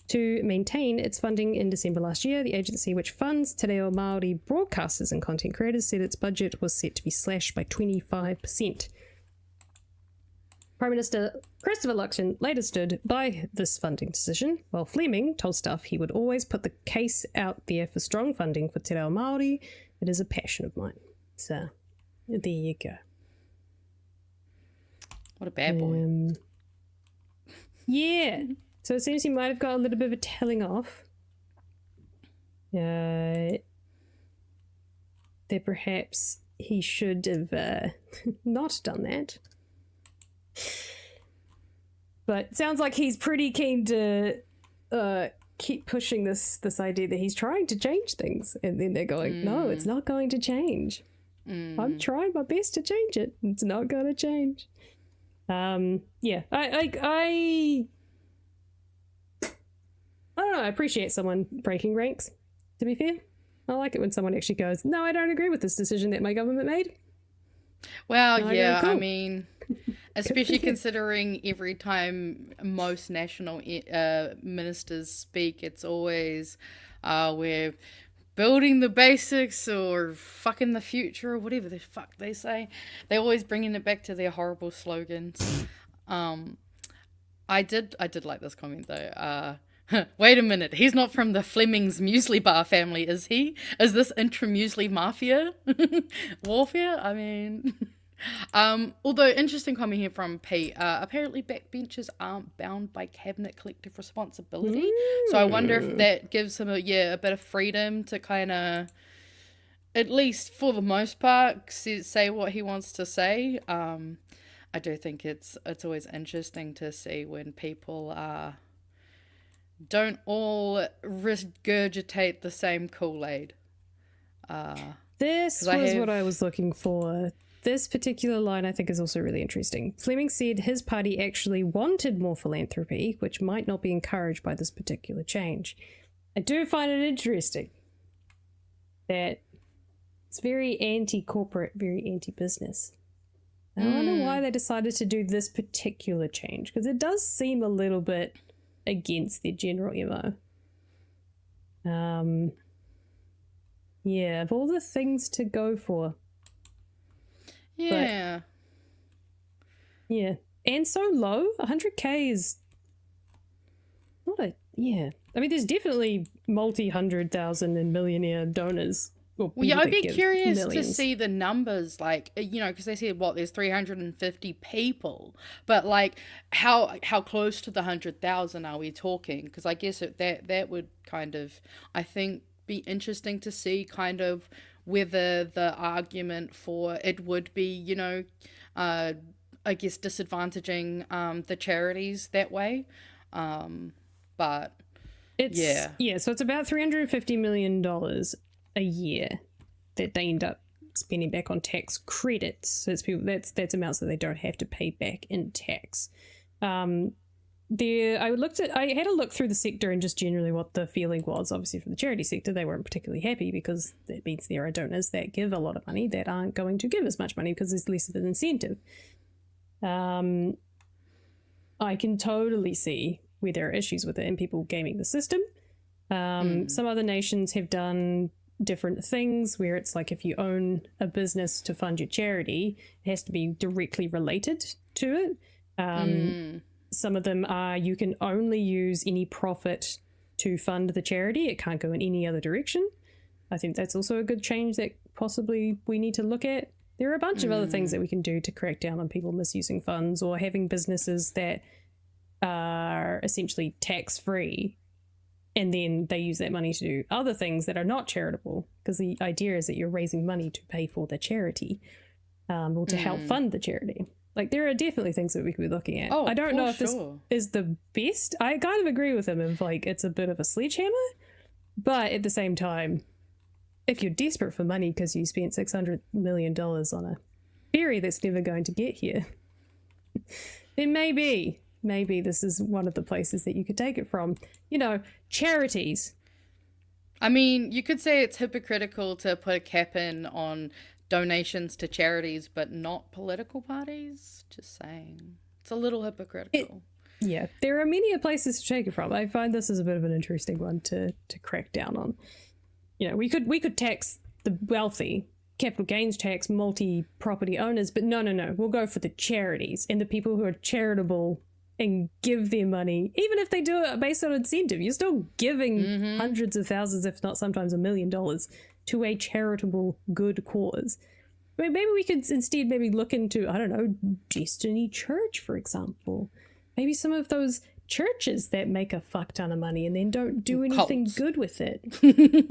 to maintain its funding in December last year. The agency, which funds Te Reo Māori broadcasters and content creators, said its budget was set to be slashed by 25%. Prime Minister Christopher Luxon later stood by this funding decision, while Flemming told staff he would always put the case out there for strong funding for Te Reo Māori. It is a passion of mine. So, there you go. What a bad boy. Yeah. So it seems he might have got a little bit of a telling off. That perhaps he should have not done that. But sounds like he's pretty keen to keep pushing this idea that he's trying to change things, and then they're going, no, it's not going to change. I'm trying my best to change it. It's not going to change. Yeah, I don't know. I appreciate someone breaking ranks, to be fair. I like it when someone actually goes, no, I don't agree with this decision that my government made. Well, I yeah, go, I cool. mean, especially considering every time most national ministers speak, it's always we're building the basics or fucking the future or whatever the fuck they say. They're always bringing it back to their horrible slogans. I did like this comment though. Wait a minute, he's not from the Flemming's muesli bar family, is he? Is this intra-muesli mafia warfare? I mean, although interesting comment here from Pete. Apparently backbenchers aren't bound by cabinet collective responsibility, so I wonder if that gives him a bit of freedom to kind of, at least for the most part, say what he wants to say. I do think it's always interesting to see when people don't all regurgitate the same Kool-Aid. This was what I was looking for. This particular line I think is also really interesting. Flemming said his party actually wanted more philanthropy, which might not be encouraged by this particular change. I do find it interesting that it's very anti-corporate, very anti-business. I wonder why they decided to do this particular change, because it does seem a little bit against their general MO. Yeah, of all the things to go for. Yeah. Yeah. And so low, 100k is not a, yeah. I mean, there's definitely multi-100,000 and millionaire donors. Well, yeah, I'd be curious to see the numbers, like, you know, because they said, there's 350 people, but, like, how close to the 100,000 are we talking? Because I guess that would kind of, I think, be interesting to see kind of whether the argument for it would be, you know, I guess disadvantaging the charities that way. But, it's, yeah, so it's about $350 million a year that they end up spending back on tax credits. So it's people, that's amounts that they don't have to pay back in tax. I had a look through the sector and just generally what the feeling was. Obviously from the charity sector, they weren't particularly happy because that means there are donors that give a lot of money that aren't going to give as much money because there's less of an incentive. I can totally see where there are issues with it and people gaming the system. Some other nations have done different things where it's like if you own a business to fund your charity, it has to be directly related to it. Some of them are you can only use any profit to fund the charity. It can't go in any other direction. I think that's also a good change that possibly we need to look at. There are a bunch of other things that we can do to crack down on people misusing funds or having businesses that are essentially tax-free and then they use that money to do other things that are not charitable, because the idea is that you're raising money to pay for the charity or to help fund the charity. Like, there are definitely things that we could be looking at. I don't know if this is the best. I kind of agree with him of, like, it's a bit of a sledgehammer, but at the same time, if you're desperate for money because you spent $600 million on a ferry that's never going to get here, then maybe this is one of the places that you could take it from. You know, charities. I mean, you could say it's hypocritical to put a cap in on donations to charities, but not political parties. Just saying. It's a little hypocritical. Yeah, there are many places to take it from. I find this is a bit of an interesting one to crack down on. You know, we could tax the wealthy, capital gains tax, multi-property owners, but no. We'll go for the charities and the people who are charitable and give their money, even if they do it based on incentive. You're still giving hundreds of thousands, if not sometimes $1 million, to a charitable good cause. I mean, maybe we could instead look into, I don't know, Destiny Church, for example. Maybe some of those churches that make a fuck ton of money and then don't do anything good with it.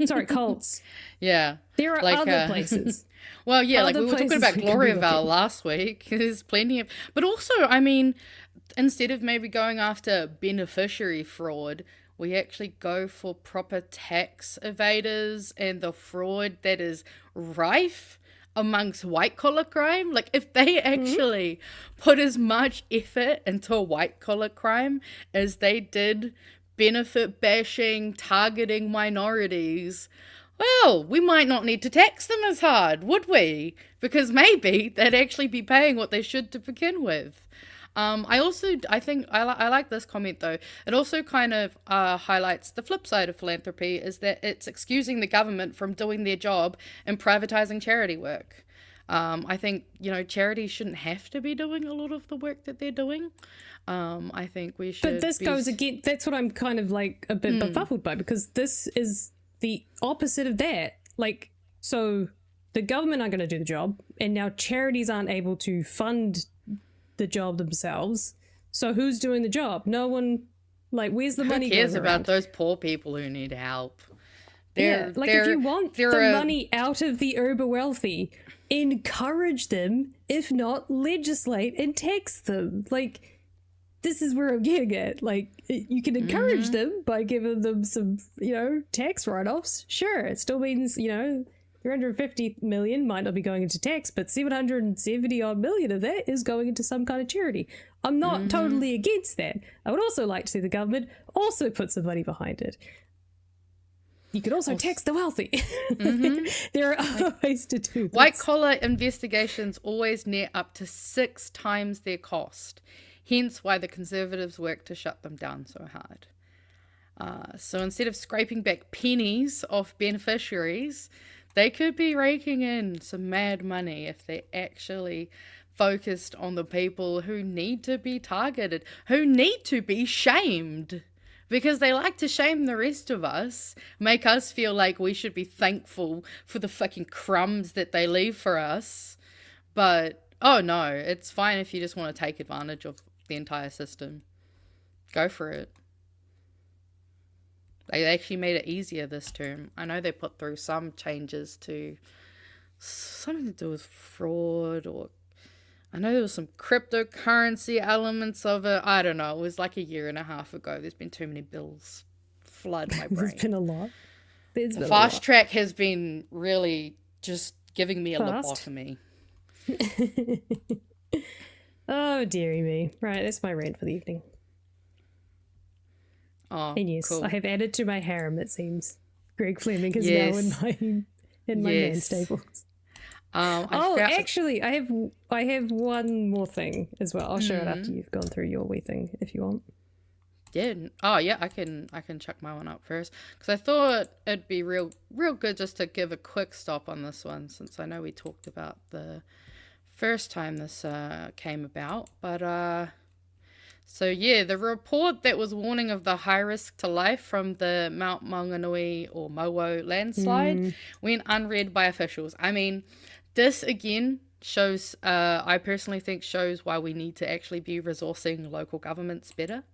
Sorry, cults. Yeah. There are other places. Well, yeah, like we were talking about Gloriavale last week. There's plenty of... But also, I mean, instead of maybe going after beneficiary fraud, we actually go for proper tax evaders and the fraud that is rife amongst white-collar crime. Like, if they actually put as much effort into white-collar crime as they did benefit bashing, targeting minorities, well, we might not need to tax them as hard, would we? Because maybe they'd actually be paying what they should to begin with. I think I like this comment though. It also kind of highlights the flip side of philanthropy, is that it's excusing the government from doing their job and privatizing charity work. I think, charities shouldn't have to be doing a lot of the work that they're doing. I think we should. But this goes again. That's what I'm kind of like a bit befuddled by, because this is the opposite of that. Like, so the government aren't going to do the job, and now charities aren't able to fund the job themselves. So who's doing the job? No one. Like, where's the money? Who cares going about around? those poor people who need help? If you want the money out of the uber wealthy, encourage them. If not, legislate and tax them. Like, this is where I'm getting at. Like, you can encourage them by giving them some, tax write-offs. Sure, it still means, 350 million might not be going into tax, but 770 odd million of that is going into some kind of charity. I'm not totally against that. I would also like to see the government also put some money behind it. You could also tax the wealthy. There are other ways to do this. White-collar investigations always net up to 6 times their cost. Hence why the Conservatives work to shut them down so hard. So instead of scraping back pennies off beneficiaries, they could be raking in some mad money if they actually focused on the people who need to be targeted, who need to be shamed. Because they like to shame the rest of us, make us feel like we should be thankful for the fucking crumbs that they leave for us. But, oh no, it's fine if you just want to take advantage of the entire system. Go for it. They actually made it easier this term. I know they put through some changes to something to do with fraud, or I know there was some cryptocurrency elements of it. I don't know. It was like a year and a half ago. There's been too many bills flood my brain. There's been a lot. Fast track has been really just giving me a lobotomy. Oh, dearie me. Right, that's my rant for the evening. Oh, and yes, cool. I have added to my harem, it seems. Greg Flemming is now in my man stables. Actually, I have one more thing as well. I'll show it after you've gone through your wee thing, if you want. Yeah. Oh, yeah. I can chuck my one up first, because I thought it'd be real good just to give a quick stop on this one, since I know we talked about the first time this came about. But so yeah, the report that was warning of the high risk to life from the Mount Maunganui or Mowo landslide went unread by officials. I mean, this again shows, I personally think shows why we need to actually be resourcing local governments better.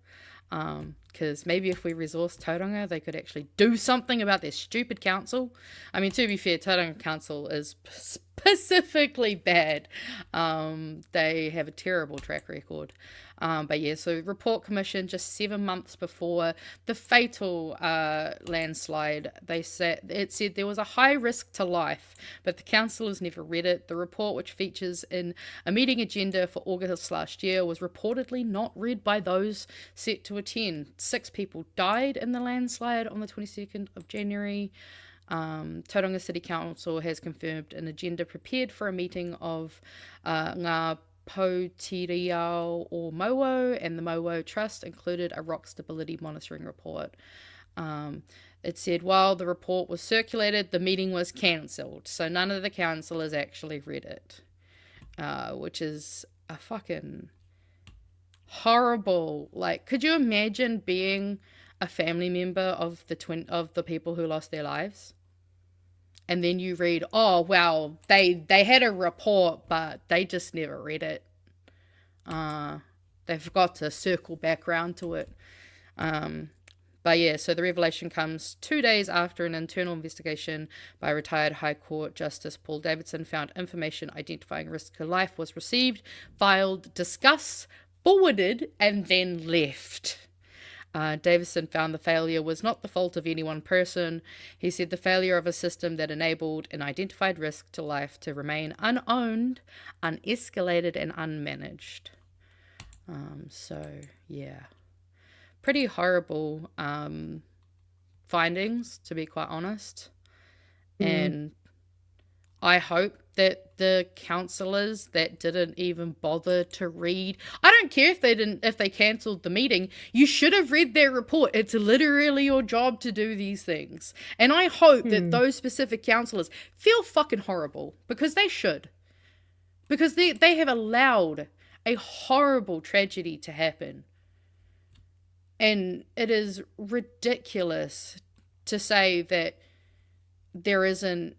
Because maybe if we resource Tauranga, they could actually do something about their stupid council. I mean, to be fair, Tauranga Council is specifically bad. They have a terrible track record. But yeah, so report commissioned just 7 months before the fatal landslide. It said there was a high risk to life, but the councillors never read it. The report, which features in a meeting agenda for August last year, was reportedly not read by those set to attend. 6 people died in the landslide on the 22nd of January. Tauranga City Council has confirmed an agenda prepared for a meeting of ngā Potiriao or Mowo, and the Mowo Trust included a rock stability monitoring report. It said while the report was circulated, the meeting was cancelled, so none of the councillors actually read it, which is a fucking horrible. Like, could you imagine being a family member of the people who lost their lives? And then you read, oh, well, they had a report, but they just never read it. They forgot to circle back around to it. But yeah, so the revelation comes 2 days after an internal investigation by retired High Court Justice Paul Davidson found information identifying risk to life was received, filed, discussed, forwarded, and then left. Davison found the failure was not the fault of any one person. He said the failure of a system that enabled an identified risk to life to remain unowned, unescalated, and unmanaged. So, yeah. Pretty horrible findings, to be quite honest. And I hope that the councillors that didn't even bother to read, I don't care if they cancelled the meeting, you should have read their report. It's literally your job to do these things. And I hope that those specific councillors feel fucking horrible, because they should. Because they have allowed a horrible tragedy to happen. And it is ridiculous to say that there isn't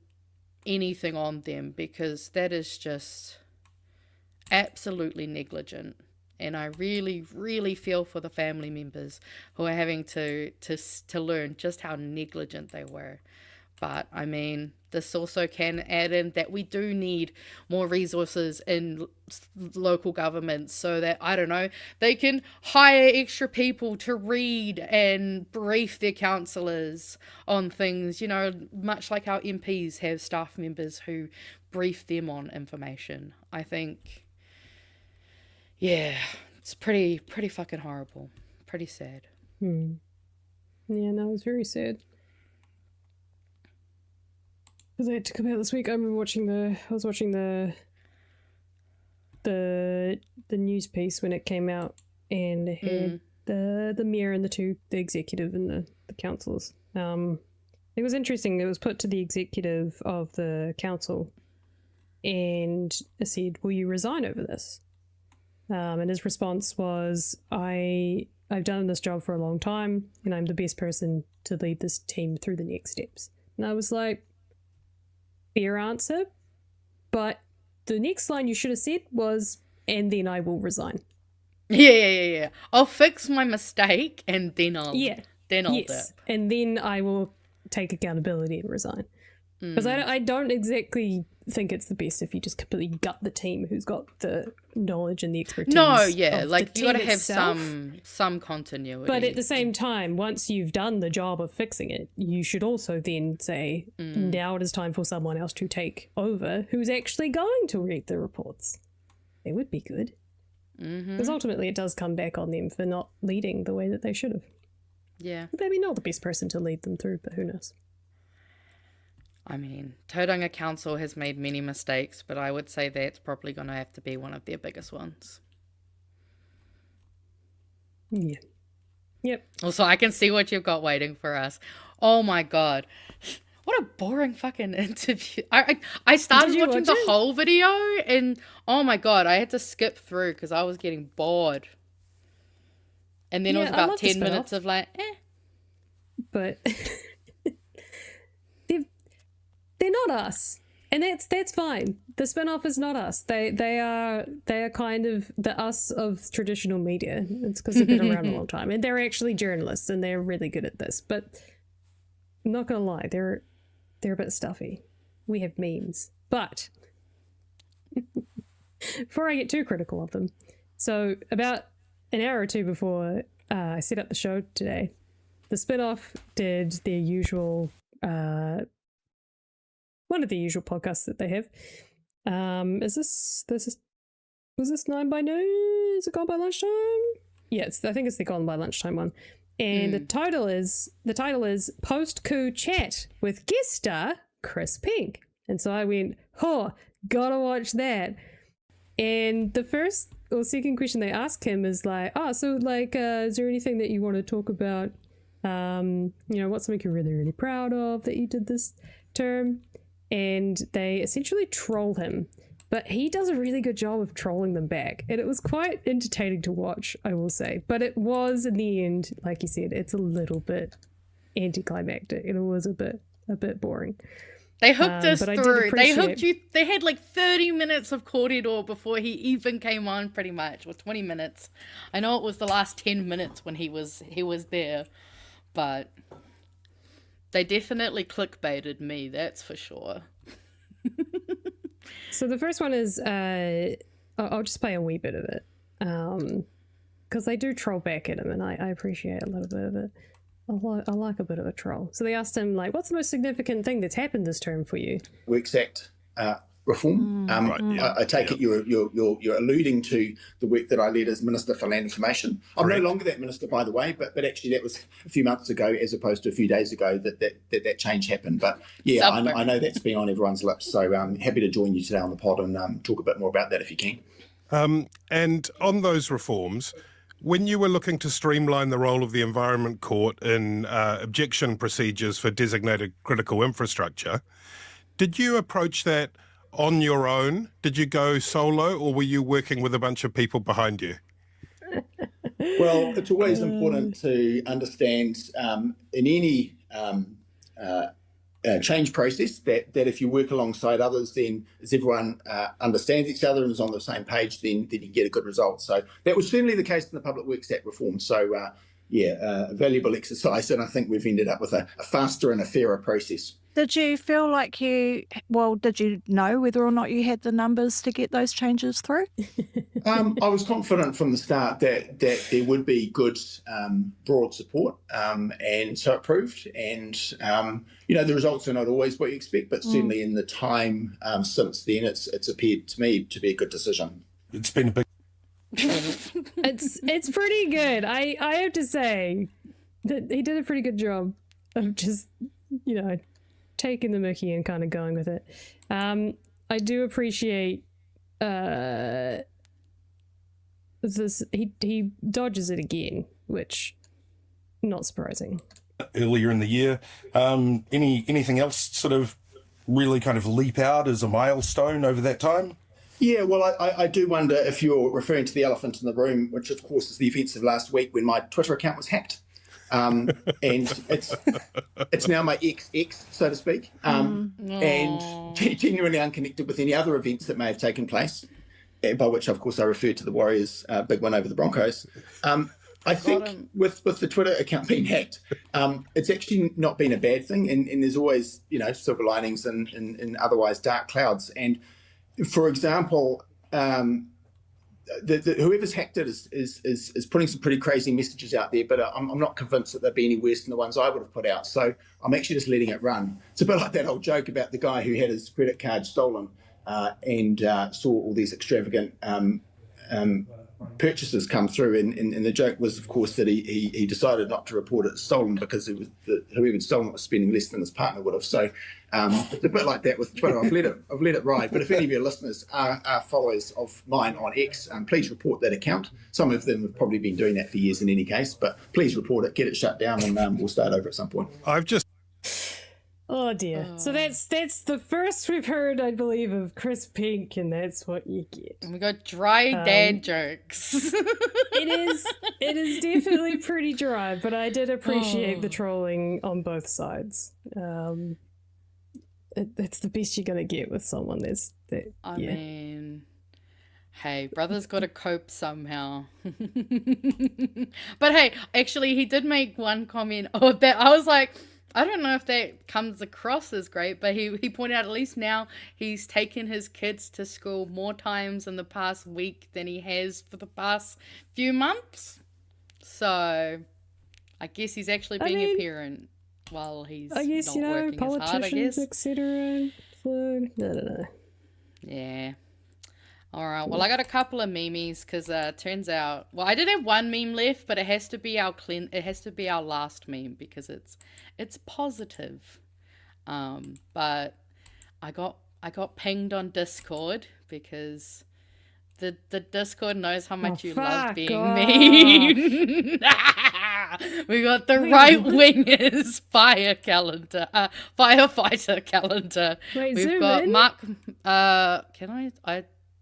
anything on them, because that is just absolutely negligent. And I really, really feel for the family members who are having to learn just how negligent they were. But I mean, this also can add in that we do need more resources in local governments, so that, I don't know, they can hire extra people to read and brief their councillors on things, you know, much like our MPs have staff members who brief them on information. I think, yeah, it's pretty fucking horrible. Pretty sad. Yeah, no, it was very sad. Because I had to come out this week. I was watching the news piece when it came out, and it had the mayor and the executive and the councils. It was interesting. It was put to the executive of the council, and it said, "Will you resign over this?" And his response was, I've done this job for a long time, and I'm the best person to lead this team through the next steps." And I was like, fair answer, but the next line you should have said was, "and then I will resign." Yeah. I'll fix my mistake, and then I'll dip. And then I will take accountability and resign. Because I don't exactly think it's the best if you just completely gut the team who's got the knowledge and the expertise. No, yeah, of like the you got to team have itself. some continuity. But at the same time, once you've done the job of fixing it, you should also then say, now it is time for someone else to take over who's actually going to read the reports. It would be good. Because ultimately it does come back on them for not leading the way that they should have. Yeah. Maybe not the best person to lead them through, but who knows? I mean, Tauranga Council has made many mistakes, but I would say that's probably going to have to be one of their biggest ones. Yeah. Yep. Also, I can see what you've got waiting for us. Oh my god. What a boring fucking interview. I started watching the whole video, and oh my god, I had to skip through because I was getting bored. And then it was about 10 minutes of like, But they're not us, and that's fine. The spin-off is not us. They are kind of the us of traditional media. It's because they've been around a long time, and they're actually journalists, and they're really good at this. But I'm not gonna lie, they're a bit stuffy. We have memes, but before I get too critical of them, so about an hour or two before I set up the show today, the spin-off did their usual one of the usual podcasts that they have. Was this 9 by noon? Is it Gone by Lunchtime? Yeah, I think it's the Gone by Lunchtime one. And the title is Post-Coup Chat with guest star Chris Pink. And so I went, gotta watch that. And the first or second question they ask him is like, is there anything that you want to talk about? What's something you're really, really proud of that you did this term? And they essentially troll him, but he does a really good job of trolling them back, and it was quite entertaining to watch, I will say. But it was, in the end, like you said, it's a little bit anticlimactic, and it was a bit boring. They hooked us through. They hooked you. They had like 30 minutes of corridor before he even came on, pretty much, or 20 minutes. I know it was the last 10 minutes when he was there, but they definitely clickbaited me, that's for sure. So the first one is, I'll just play a wee bit of it, because they do troll back at him, and I appreciate a little bit of it. I like a bit of a troll. So they asked him, like, what's the most significant thing that's happened this term for you? Works Act reform. Right, yeah, I take it you're alluding to the work that I led as Minister for Land Information. I'm no longer that minister, by the way, but actually that was a few months ago, as opposed to a few days ago that change happened. But yeah, I know that's been on everyone's lips. So I'm happy to join you today on the pod and talk a bit more about that if you can. And on those reforms, when you were looking to streamline the role of the Environment Court in objection procedures for designated critical infrastructure, did you approach that on your own? Did you go solo, or were you working with a bunch of people behind you? Well, it's always important to understand in any change process that if you work alongside others, then as everyone understands each other and is on the same page, then you get a good result. So that was certainly the case in the Public Works Act reform. So a valuable exercise, and I think we've ended up with a faster and a fairer process. Did you feel like did you know whether or not you had the numbers to get those changes through? I was confident from the start that there would be good broad support, and so it proved. And, the results are not always what you expect, but certainly in the time since then, it's appeared to me to be a good decision. It's been a big... It's pretty good. I have to say that he did a pretty good job of just, taking the mickey and kind of going with it. I do appreciate this. He dodges it again, which not surprising. Earlier in the year, anything else sort of really kind of leap out as a milestone over that time? Yeah, well, I do wonder if you're referring to the elephant in the room, which of course is the events of last week when my Twitter account was hacked. And it's now my ex, so to speak, and genuinely unconnected with any other events that may have taken place, by which, of course, I refer to the Warriors' big win over the Broncos. I think with the Twitter account being hacked, it's actually not been a bad thing, and there's always, silver linings in otherwise dark clouds. And, for example, whoever's hacked it is putting some pretty crazy messages out there, but I'm not convinced that they'd be any worse than the ones I would have put out. So I'm actually just letting it run. It's a bit like that old joke about the guy who had his credit card stolen and saw all these extravagant purchases come through, and the joke was, of course, that he decided not to report it stolen because whoever had stolen it was spending less than his partner would have. So it's a bit like that with Twitter. I've let it ride. But if any of your listeners are followers of mine on X, please report that account. Some of them have probably been doing that for years in any case, but please report it, get it shut down, and we'll start over at some point. Oh dear. So that's the first we've heard, I believe, of Chris Pink, and that's what you get. And we got dry dad jokes. It is definitely pretty dry, but I did appreciate the trolling on both sides. It's the best you're gonna get with someone. I mean, hey, brother's got to cope somehow. But hey, actually, he did make one comment. That I was like, I don't know if that comes across as great, but he pointed out at least now he's taken his kids to school more times in the past week than he has for the past few months. So I guess he's actually being a parent while he's not working as hard, I guess. etc. So, I don't know. Yeah. All right. Well, I got a couple of memes because turns out, well, I did have one meme left, but it has to be our last meme because it's positive. But I got pinged on Discord because the Discord knows how much you love being memed. We got the right wingers firefighter calendar. Wait, we've got in? Mark. Can I?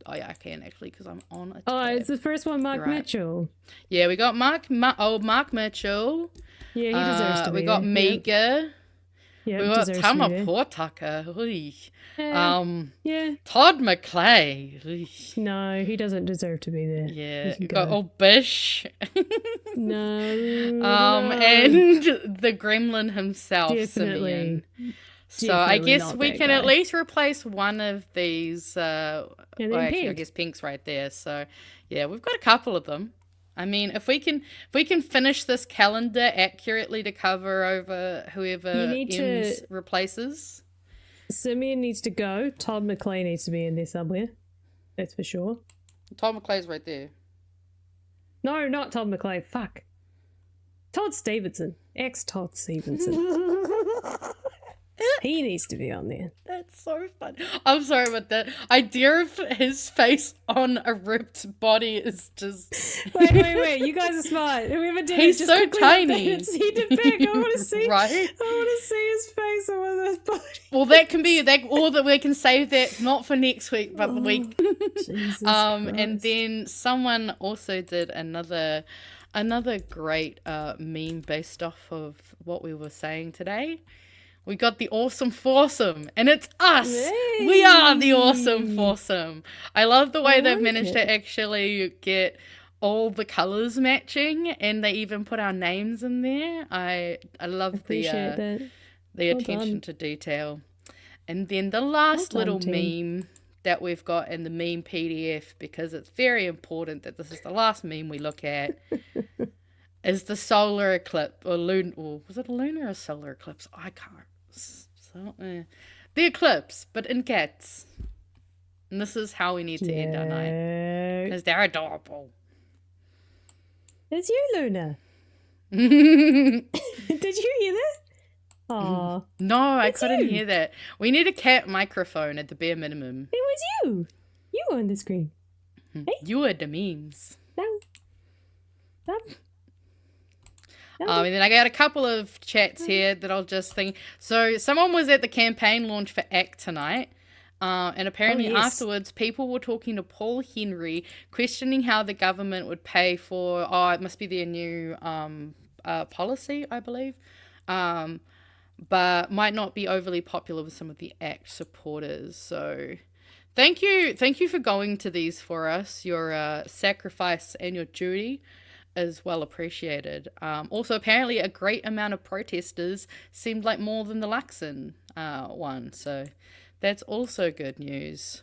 Yeah, I can actually because I'm on a tab. Oh, it's the first one, Mark Mitchell. Yeah, we got Mark Mitchell. Yeah, he deserves to be. We got Mega. Yeah, we got Tama Portaka. Yeah. Todd McClay. No, he doesn't deserve to be there. Yeah. We got Bish. No. And the Gremlin himself, Definitely. Simeon. So I guess we can at least replace one of these. I guess Pink's right there. So yeah, we've got a couple of them. I mean, if we can finish this calendar accurately to cover over whoever replaces. Simeon needs to go. Todd McClay needs to be in there somewhere. That's for sure. Todd McClay's right there. No, not Todd McClay. Fuck. Todd Stevenson. Ex-Todd Stevenson. He needs to be on there. That's so fun. I'm sorry about that. Idea of his face on a ripped body is just... Wait. You guys are smart. Whoever did He's it, just so quickly tiny. update it. He did back. I want to see. Right? I want to see his face on one of those bodies. Well, that can be that, or that we can save that not for next week, but the week. Jesus And Christ. then someone also did another great meme based off of what we were saying today. We got the awesome foursome, and it's us. Hey. We are the awesome foursome. I love the way I they've like managed it. to actually get all the colors matching, and they even put our names in there. I love Appreciate that. the Well attention done. to detail. And then the last Well done, little team. meme that we've got in the meme PDF, because it's very important that this is the last meme we look at, is the solar eclipse, or was it a lunar or solar eclipse? I can't. The eclipse, but in cats. And this is how we need to end our night, Yeah. because they're adorable. It's you, Luna. Did you hear that? Aw. No, I It's couldn't you. hear that. We need a cat microphone at the bare minimum. It was you. You on the screen. You are the memes. No. No. And then I got a couple of chats here that I'll just think. So someone was at the campaign launch for ACT tonight. And apparently yes. afterwards, people were talking to Paul Henry, questioning how the government would pay for, it must be their new policy, I believe. But might not be overly popular with some of the ACT supporters. So thank you for going to these for us. Your sacrifice and your duty is well appreciated. Also, apparently a great amount of protesters seemed like more than the Luxon one. So that's also good news.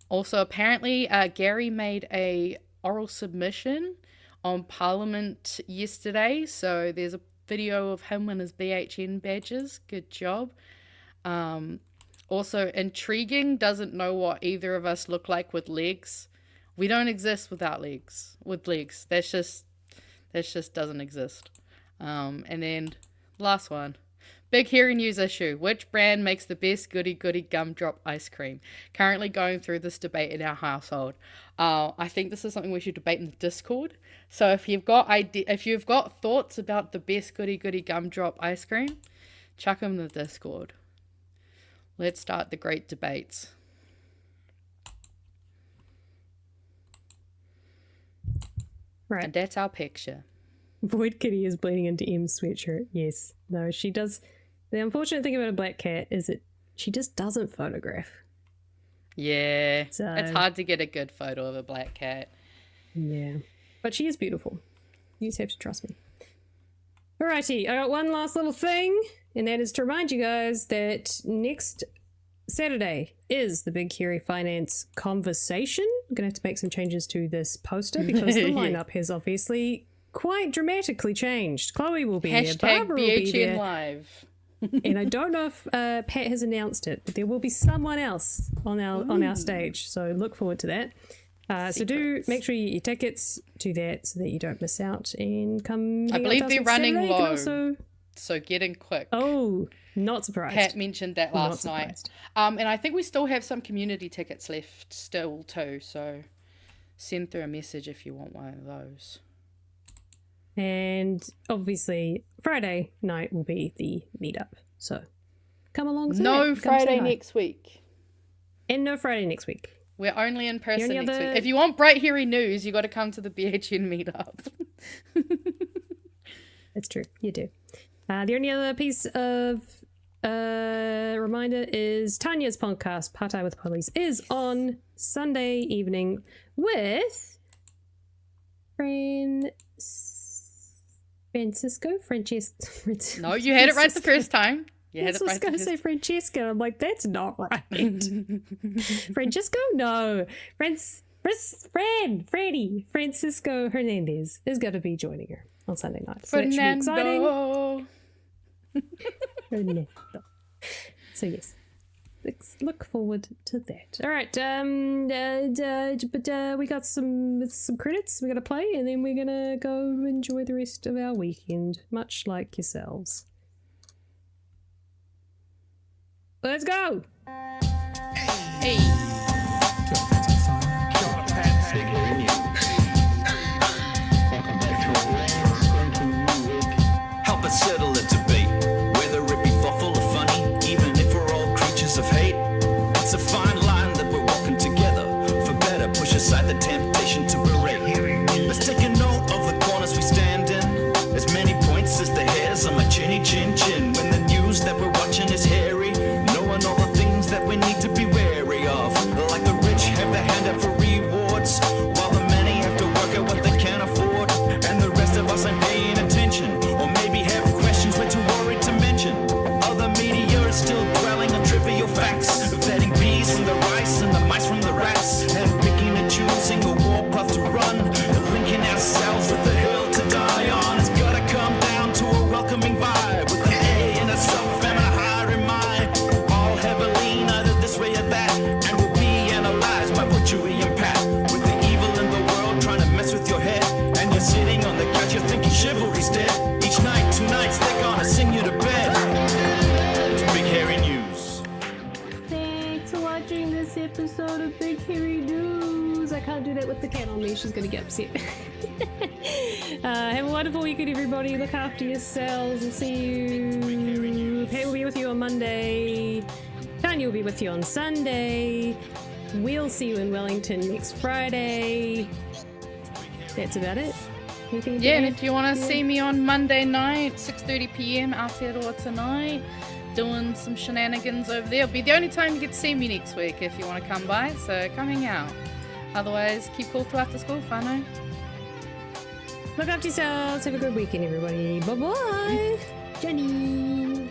Also, apparently Gary made a oral submission on Parliament yesterday. So there's a video of him and his BHN badges. Good job. Also, intriguing, doesn't know what either of us look like with legs. We don't exist without legs. With legs. That just doesn't exist. And then last one. Big hairy news issue. Which brand makes the best goody gumdrop ice cream? Currently going through this debate in our household. I think this is something we should debate in the Discord. So if you've got thoughts about the best goody gumdrop ice cream, chuck them in the Discord. Let's start the great debates. Right. And that's our picture. Void Kitty is bleeding into M's sweatshirt. Yes. No, she does. The unfortunate thing about a black cat is that she just doesn't photograph. Yeah. So- It's hard to get a good photo of a black cat. Yeah. But she is beautiful. You just have to trust me. Alrighty, I got one last little thing, and that is to remind you guys that next Saturday is the Big Hairy Finance Conversation. I'm going to have to make some changes to this poster because the lineup has obviously quite dramatically changed. Chloe will be there, Hashtag Barbara will be BHN there, Live. and I don't know if Pat has announced it, but there will be someone else on our stage. So look forward to that. So do Secrets. make sure you get your tickets to that so that you don't miss out and come. I hang out believe with us they're on running Saturday. You can low. also- So get in quick. Oh, not surprised. Pat mentioned that Not last night. surprised. And I think we still have some community tickets left still too. So send through a message if you want one of those. And obviously, Friday night will be the meetup. So come along. to No that. Come say Friday hi. next week. And no Friday next week. We're only in person only next other- week. If you want bright hairy news, you got to come to the BHN meetup. That's true. You do. The only other piece of reminder is Tanya's podcast, Part-Time with Police, is on Sunday evening with Francesco. No, you had it right the first time. You had Yes, it I was right going the to first say Francesco. I'm like, that's not right. Francesco? No. Francisco Hernandez is going to be joining her on Sunday night. So that should be exciting. Fernando. Fernando. So yes, let's look forward to that. All right, but we got some credits we got to play, and then we're gonna go enjoy the rest of our weekend, much like yourselves. Let's go. Hey. Help us settle a debate, whether it be thoughtful or funny, even if we're all creatures of hate. It's a fine line that we're walking together. For better, push aside the temptation to berate. Let's take a note of the corners we stand in. As many points as the hairs on my chinny chin chin. When the news that we're watching is hairy, knowing all the things that we need to be wary of. Like the rich have their hand out for rewards, while the many have to work out what they can't afford. And the rest of us ain't paying attention, or maybe have questions we're too worried to mention. Other media is still dwelling on trivial facts, vetting bees from the rice and the mice from the rats, and picking and choosing a warpath to run, and linking ourselves with the hill to die on. It's gotta come down to a welcoming vibe, with an A and a self and a higher in mind. All heavily, neither this way or that, and we'll be analyzed by what Chewie and Pat. With the evil in the world trying to mess with your head, and you're sitting on the couch, you're thinking chivalry's dead. Each night, 2 nights, they're gonna sing you to bed. It's Big Hairy News. Thanks for watching this episode of Big Hairy News. I can't do that with the cat on me. She's going to get upset. Have a wonderful weekend, everybody. Look after yourselves. We'll see you. Pay will be with you on Monday. Tanya will be with you on Sunday. We'll see you in Wellington next Friday. That's about it. Anything Yeah, and if you want to see me on Monday night, 6:30 p.m. Aotearoa tonight, doing some shenanigans over there. It'll be the only time you get to see me next week if you want to come by, so come hang out. Otherwise, keep cool to after school, whānau. Look after yourselves. Have a good weekend, everybody. Bye-bye. Jenny.